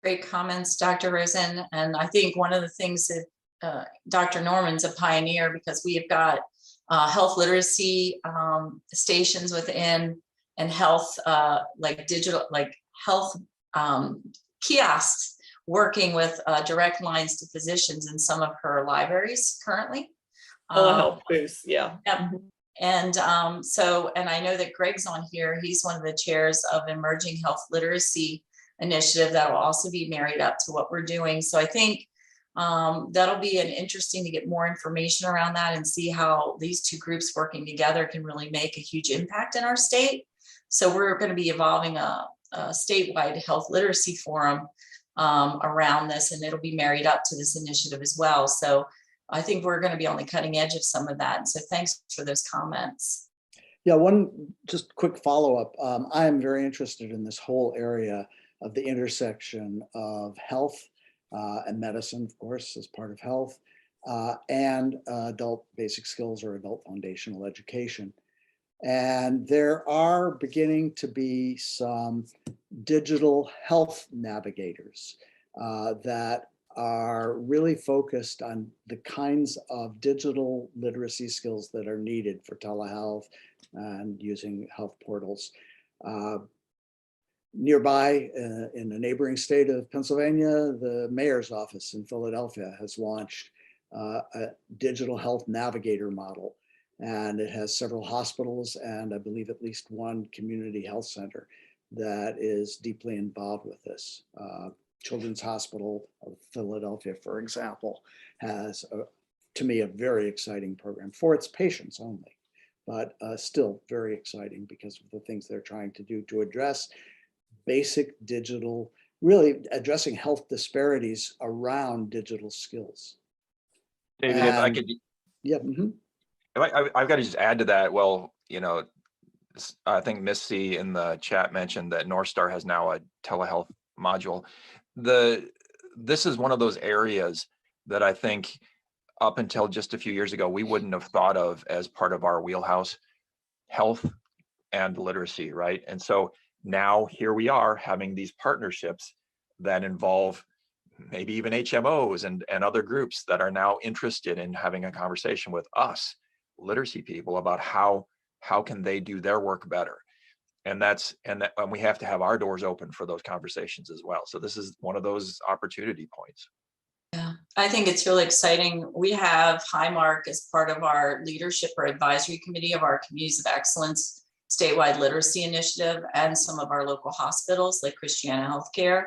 Great comments, Dr. Rosen. And I think one of the things that Dr. Norman's a pioneer, because we have got health literacy stations within, and health like digital, like health kiosks, working with direct lines to physicians in some of her libraries currently. Health boost, yeah. Yep. And and I know that Greg's on here. He's one of the chairs of Emerging Health Literacy Initiative that will also be married up to what we're doing. So I think that'll be an interesting to get more information around that and see how these two groups working together can really make a huge impact in our state. So we're going to be evolving a statewide health literacy forum around this, and it'll be married up to this initiative as well. So I think we're going to be on the cutting edge of some of that. And so thanks for those comments. Yeah, one just quick follow-up. I am very interested in this whole area of the intersection of health and medicine, of course, as part of health, and adult basic skills or adult foundational education. And there are beginning to be some digital health navigators that are really focused on the kinds of digital literacy skills that are needed for telehealth and using health portals. Nearby, in a neighboring state of Pennsylvania, the mayor's office in Philadelphia has launched a digital health navigator model. And it has several hospitals and I believe at least one community health center that is deeply involved with this. Children's Hospital of Philadelphia, for example, has, to me, a very exciting program for its patients only, but still very exciting because of the things they're trying to do to address basic digital, really addressing health disparities around digital skills. David, if I could, yeah. I've got to just add to that. Well, you know, I think Miss C in the chat mentioned that North Star has now a telehealth module. This is one of those areas that I think up until just a few years ago, we wouldn't have thought of as part of our wheelhouse, health and literacy, right? And so now here we are having these partnerships that involve maybe even HMOs and other groups that are now interested in having a conversation with us, literacy people, about how can they do their work better. And we have to have our doors open for those conversations as well. So this is one of those opportunity points. Yeah, I think it's really exciting. We have Highmark as part of our leadership or advisory committee of our Communities of Excellence statewide literacy initiative and some of our local hospitals like Christiana Healthcare.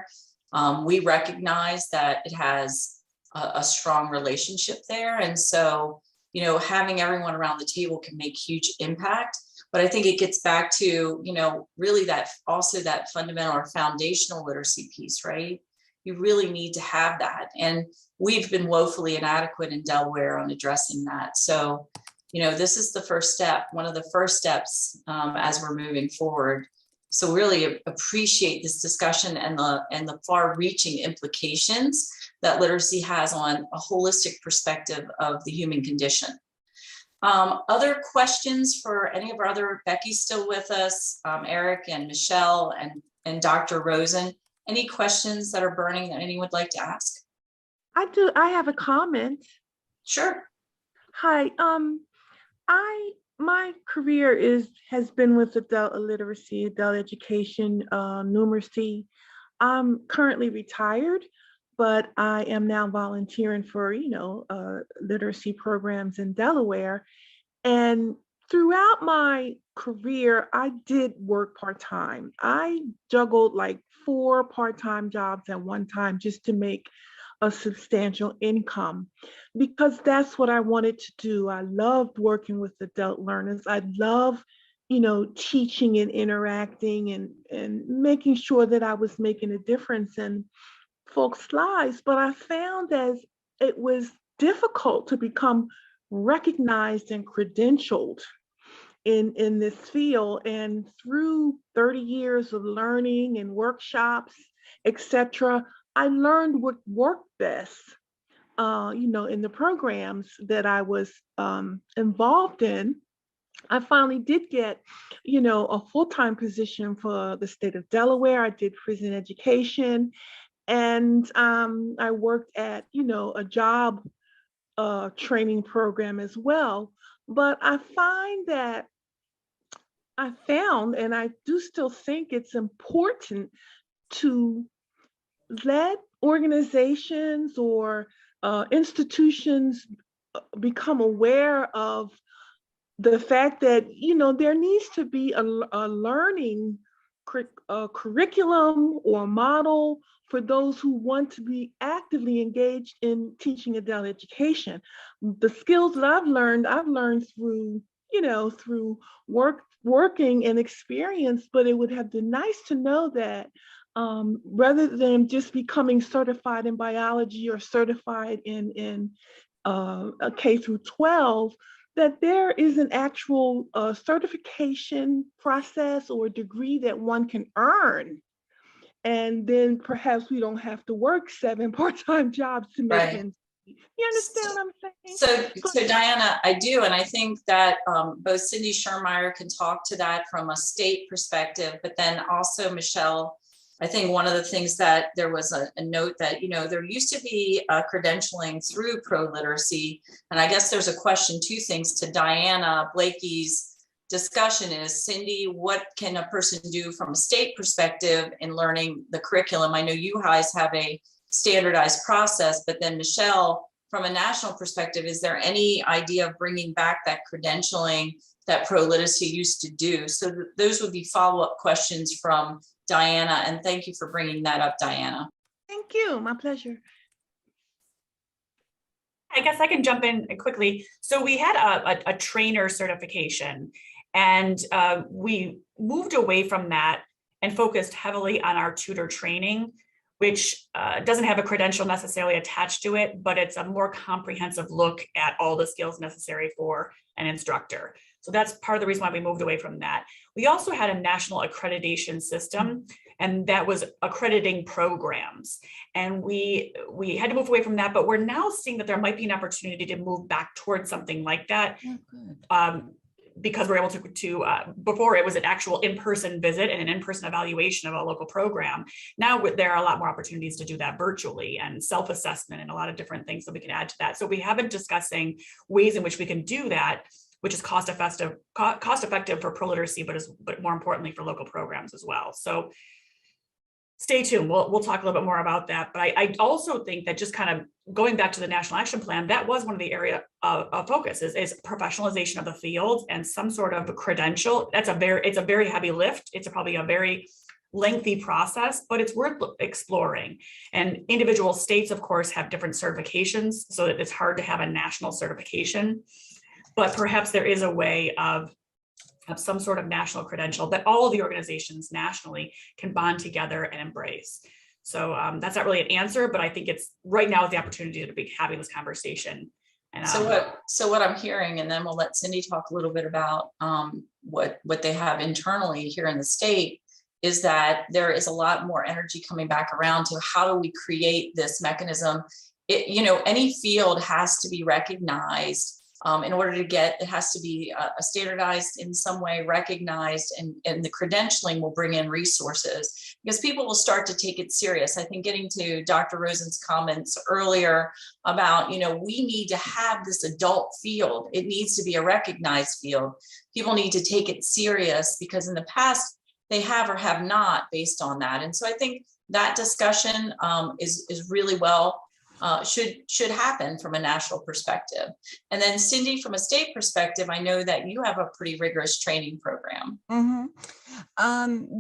We recognize that it has a strong relationship there. And so, you know, having everyone around the table can make huge impact. But I think it gets back to, you know, really that fundamental or foundational literacy piece, right? You really need to have that. And we've been woefully inadequate in Delaware on addressing that. So, you know, this is the first step, one of the first steps as we're moving forward. So really appreciate this discussion and the far-reaching implications that literacy has on a holistic perspective of the human condition. Other questions for any of our other, Becky's still with us, Eric and Michelle and Dr. Rosen. Any questions that are burning that anyone would like to ask? I do. I have a comment. Sure. Hi. My career has been with adult literacy, adult education, numeracy. I'm currently retired, but I am now volunteering for, literacy programs in Delaware. And throughout my career, I did work part-time. I juggled like 4 part-time jobs at one time just to make a substantial income, because that's what I wanted to do. I loved working with adult learners. I love, teaching and interacting and making sure that I was making a difference in folks' lives. But I found that it was difficult to become recognized and credentialed in this field. And through 30 years of learning and workshops, etc., I learned what worked best, in the programs that I was involved in. I finally did get, a full-time position for the state of Delaware. I did prison education, and I worked at, a job training program as well. But I found, and I do still think it's important to let organizations or institutions become aware of the fact that, there needs to be a learning curriculum or model for those who want to be actively engaged in teaching adult education. The skills that I've learned through, through working and experience, but it would have been nice to know that rather than just becoming certified in biology or certified in a K through 12, that there is an actual certification process or degree that one can earn. And then perhaps we don't have to work 7 part-time jobs to make ends You understand what I'm saying? So Diana, I do, and I think that both Cindy Schermeyer can talk to that from a state perspective, but then also Michelle, I think one of the things that there was a note that, there used to be credentialing through pro-literacy, and I guess there's a question, two things to Diana Blakey's discussion is, Cindy, what can a person do from a state perspective in learning the curriculum? I know you guys have a standardized process, but then Michelle, from a national perspective, is there any idea of bringing back that credentialing that pro-literacy used to do? So those would be follow-up questions from Diana, and thank you for bringing that up, Diana. Thank you, my pleasure. I guess I can jump in quickly. So we had a trainer certification, and we moved away from that and focused heavily on our tutor training, which doesn't have a credential necessarily attached to it, but it's a more comprehensive look at all the skills necessary for an instructor. So that's part of the reason why we moved away from that. We also had a national accreditation system, and that was accrediting programs. And we had to move away from that, but we're now seeing that there might be an opportunity to move back towards something like that. Because we're able to before it was an actual in-person visit and an in-person evaluation of a local program. Now there are a lot more opportunities to do that virtually, and self-assessment and a lot of different things that we can add to that. So we have been discussing ways in which we can do that, which is cost effective for pro-literacy, but more importantly for local programs as well. So stay tuned. We'll talk a little bit more about that. But I also think that just kind of going back to the National Action Plan, that was one of the area of focus is professionalization of the field and some sort of credential. It's a very heavy lift. It's probably a very lengthy process, but it's worth exploring. And individual states, of course, have different certifications, so that it's hard to have a national certification. But perhaps there is a way of some sort of national credential that all of the organizations nationally can bond together and embrace. So that's not really an answer, but I think it's right now is the opportunity to be having this conversation. And so what I'm hearing, and then we'll let Cindy talk a little bit about what they have internally here in the state, is that there is a lot more energy coming back around to how do we create this mechanism. Any field has to be recognized. In order to it has to be standardized in some way, recognized, and the credentialing will bring in resources because people will start to take it serious. I think getting to Dr. Rosen's comments earlier about, we need to have this adult field. It needs to be a recognized field. People need to take it serious because in the past they have or have not based on that. And so I think that discussion is really well should happen from a national perspective. And then Cindy, from a state perspective, I know that you have a pretty rigorous training program.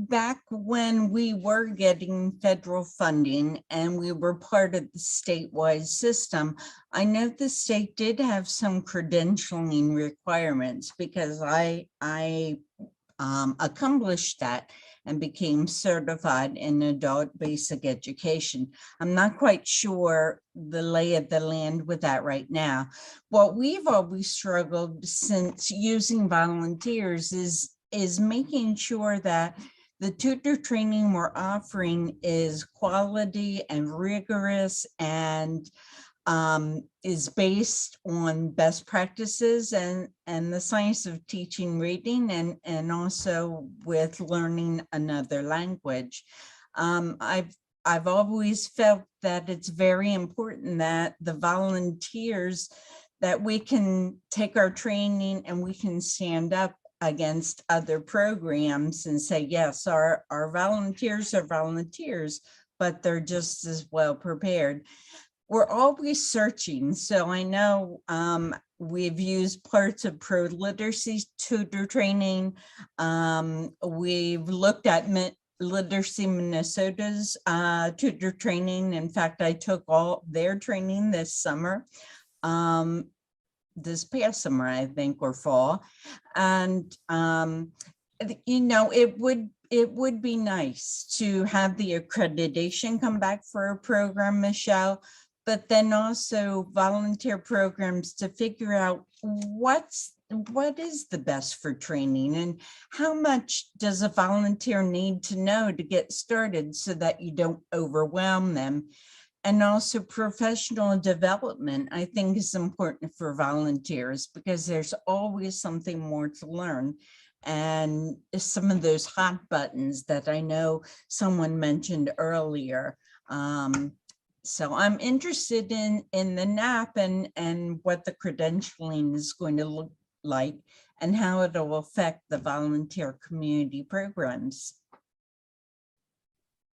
Back when we were getting federal funding and we were part of the statewide system, I know the state did have some credentialing requirements because I accomplished that and became certified in adult basic education. I'm not quite sure the lay of the land with that right now. What we've always struggled since using volunteers is making sure that the tutor training we're offering is quality and rigorous and is based on best practices and the science of teaching reading and also with learning another language. I've always felt that it's very important that the volunteers, that we can take our training and we can stand up against other programs and say, yes, our volunteers are volunteers, but they're just as well prepared. We're always searching. So I know we've used parts of pro-literacy tutor training. We've looked at Literacy Minnesota's tutor training. In fact, I took all their training this summer, this past summer, I think, or fall. And, it would be nice to have the accreditation come back for a program, Michelle, but then also volunteer programs to figure out what is the best for training and how much does a volunteer need to know to get started so that you don't overwhelm them. And also professional development, I think, is important for volunteers because there's always something more to learn. And some of those hot buttons that I know someone mentioned earlier. So I'm interested in the NAP and what the credentialing is going to look like and how it will affect the volunteer community programs.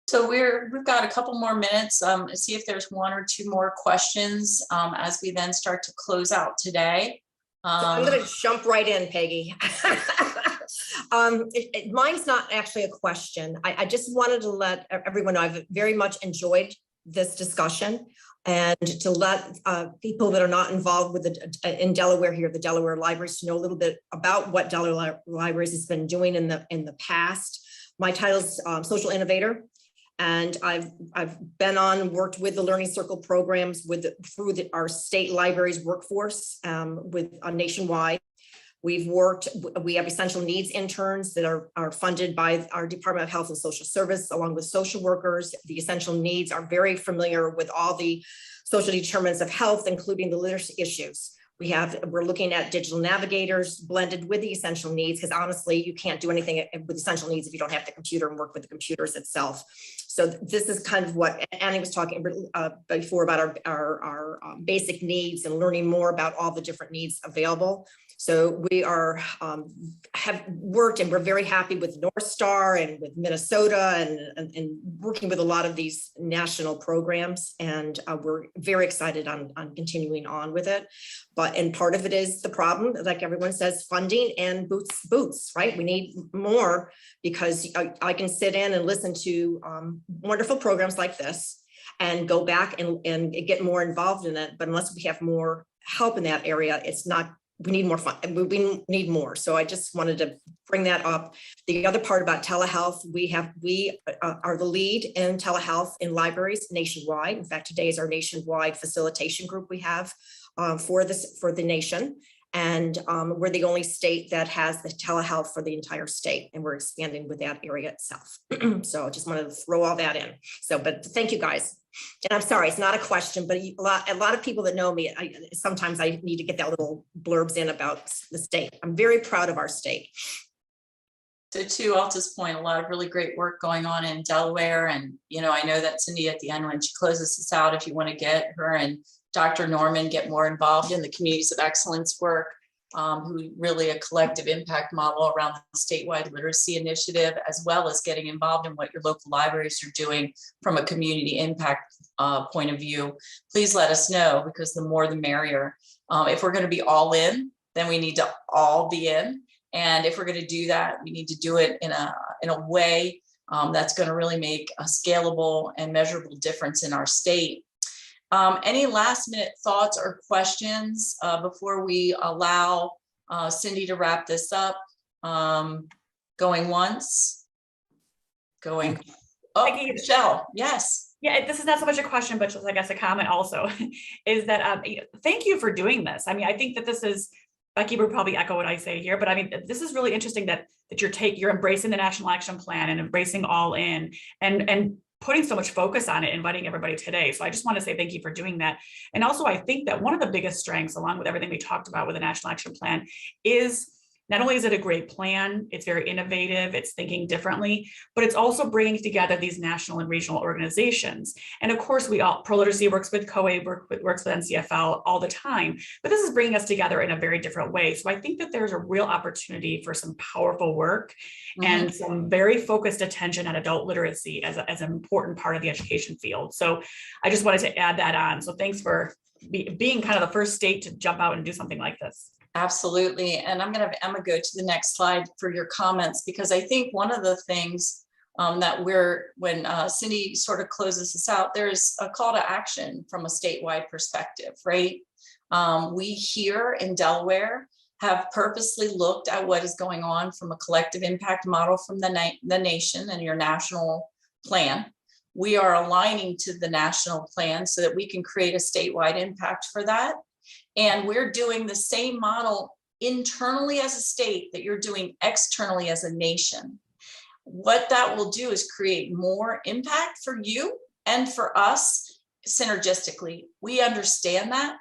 So we've got a couple more minutes to see if there's one or two more questions as we then start to close out today. So I'm going to jump right in, Peggy. Mine's not actually a question. I just wanted to let everyone know I've very much enjoyed this discussion, and to let people that are not involved with in Delaware here, the Delaware Libraries, to know a little bit about what Delaware Libraries has been doing in the past. My title is Social Innovator. And I've been on, worked with the Learning Circle programs through our state libraries workforce nationwide. We have essential needs interns that are funded by our Department of Health and Social Service, along with social workers. The essential needs are very familiar with all the social determinants of health, including the literacy issues. We're looking at digital navigators blended with the essential needs, because honestly, you can't do anything with essential needs if you don't have the computer and work with the computers itself. So this is kind of what Annie was talking before about our basic needs and learning more about all the different needs available. So we have worked, and we're very happy with North Star and with Minnesota and working with a lot of these national programs. And we're very excited on continuing on with it. And part of it is the problem, like everyone says, funding and boots, right? We need more, because I can sit in and listen to wonderful programs like this and go back and get more involved in it. But unless we have more help in that area, it's not. We need more fun. We need more. So I just wanted to bring that up. The other part about telehealth, we are the lead in telehealth in libraries nationwide. In fact, today is our nationwide facilitation group we have for the nation. And we're the only state that has the telehealth for the entire state, and we're expanding with that area itself. So I just wanted to throw all that in. But thank you guys. And I'm sorry, it's not a question, but a lot of people that know me, sometimes I need to get that little blurbs in about the state. I'm very proud of our state. So to Alta's point, a lot of really great work going on in Delaware. And, I know that Cindy at the end, when she closes this out, if you want to get her and Dr. Norman get more involved in the Communities of Excellence work, who really a collective impact model around the statewide literacy initiative, as well as getting involved in what your local libraries are doing from a community impact point of view. Please let us know, because the more the merrier. If we're going to be all in, then we need to all be in. And if we're going to do that, we need to do it in a way that's going to really make a scalable and measurable difference in our state. Any last minute thoughts or questions before we allow Cindy to wrap this up? Going once, going, Michelle, yes. Yeah, this is not so much a question, but just, I guess, a comment also, is that thank you for doing this. I mean, I think that this is, Becky would probably echo what I say here, but I mean, this is really interesting that you're embracing the National Action Plan and embracing all in and putting so much focus on it, inviting everybody today. So I just want to say thank you for doing that. And also, I think that one of the biggest strengths, along with everything we talked about with the National Action Plan, is not only is it a great plan, it's very innovative, it's thinking differently, but it's also bringing together these national and regional organizations. And of course, Pro Literacy works with COA, works with NCFL all the time, but this is bringing us together in a very different way. So I think that there's a real opportunity for some powerful work and some very focused attention at adult literacy as an important part of the education field. So I just wanted to add that on. So thanks for being kind of the first state to jump out and do something like this. Absolutely. And I'm going to have Emma go to the next slide for your comments, because I think one of the things that when Cindy sort of closes this out, there's a call to action from a statewide perspective, right? We here in Delaware have purposely looked at what is going on from a collective impact model from the nation and your national plan. We are aligning to the national plan so that we can create a statewide impact for that. And we're doing the same model internally as a state that you're doing externally as a nation. What that will do is create more impact for you and for us, synergistically. We understand that.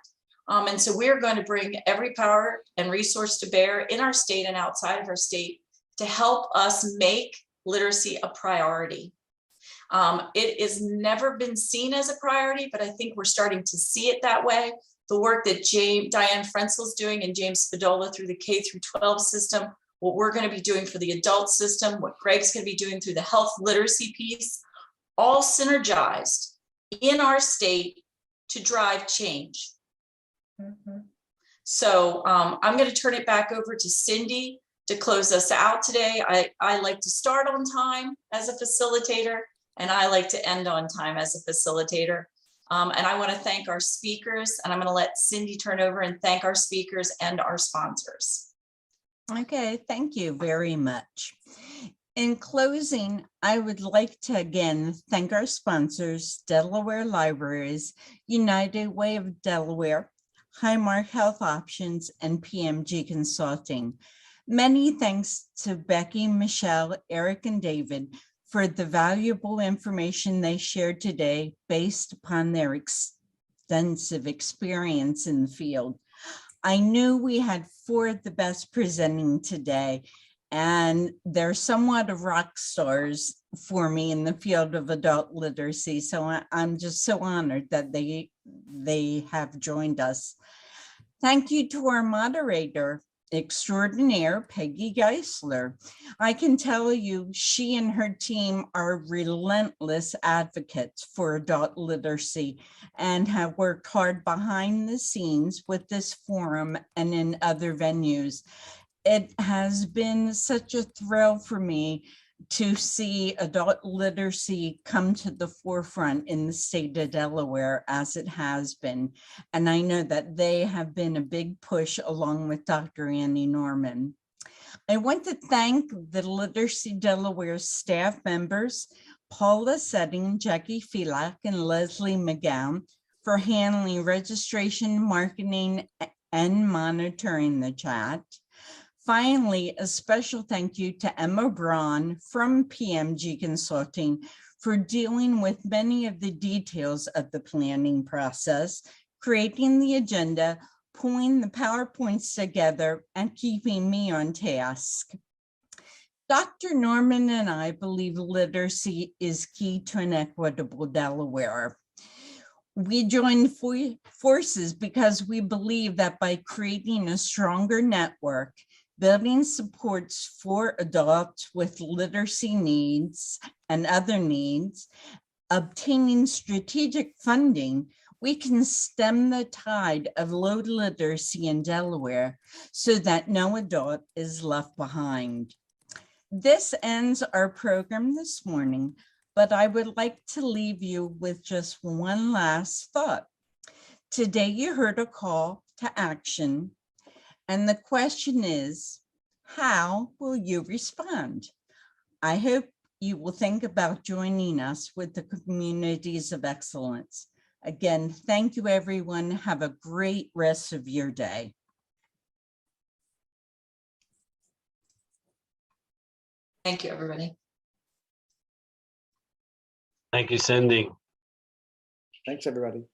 And so we're going to bring every power and resource to bear in our state and outside of our state to help us make literacy a priority. It has never been seen as a priority, but I think we're starting to see it that way. The work that Diane Frenzel's doing and James Spadola through the K through 12 system, what we're going to be doing for the adult system, what Greg's going to be doing through the health literacy piece, all synergized in our state to drive change. So I'm going to turn it back over to Cindy to close us out today. I like to start on time as a facilitator, and I like to end on time as a facilitator. And I want to thank our speakers, and I'm going to let Cindy turn over and thank our speakers and our sponsors. Okay, thank you very much. In closing, I would like to again thank our sponsors, Delaware Libraries, United Way of Delaware, Highmark Health Options, and PMG Consulting. Many thanks to Becky, Michelle, Eric, and David for the valuable information they shared today based upon their extensive experience in the field. I knew we had 4 of the best presenting today, and they're somewhat of rock stars for me in the field of adult literacy. So I'm just so honored that they have joined us. Thank you to our moderator extraordinaire, Peggy Geisler. I can tell you she and her team are relentless advocates for adult literacy and have worked hard behind the scenes with this forum and in other venues. It has been such a thrill for me to see adult literacy come to the forefront in the state of Delaware as it has been. And I know that they have been a big push along with Dr. Annie Norman. I want to thank the Literacy Delaware staff members, Paula Setting, Jackie Filak, and Leslie McGowan for handling registration, marketing, and monitoring the chat. Finally, a special thank you to Emma Braun from PMG Consulting for dealing with many of the details of the planning process, creating the agenda, pulling the PowerPoints together, and keeping me on task. Dr. Norman and I believe literacy is key to an equitable Delaware. We joined forces because we believe that by creating a stronger network, building supports for adults with literacy needs and other needs, obtaining strategic funding, we can stem the tide of low literacy in Delaware so that no adult is left behind. This ends our program this morning, but I would like to leave you with just one last thought. Today you heard a call to action, and the question is, how will you respond? I hope you will think about joining us with the communities of excellence. Again, thank you, everyone. Have a great rest of your day. Thank you, everybody. Thank you, Cindy. Thanks, everybody.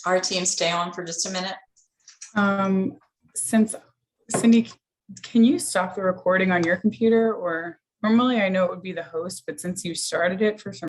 Our team stay on for just a minute. Since Cindy, can you stop the recording on your computer? Or normally I know it would be the host, but since you started it for some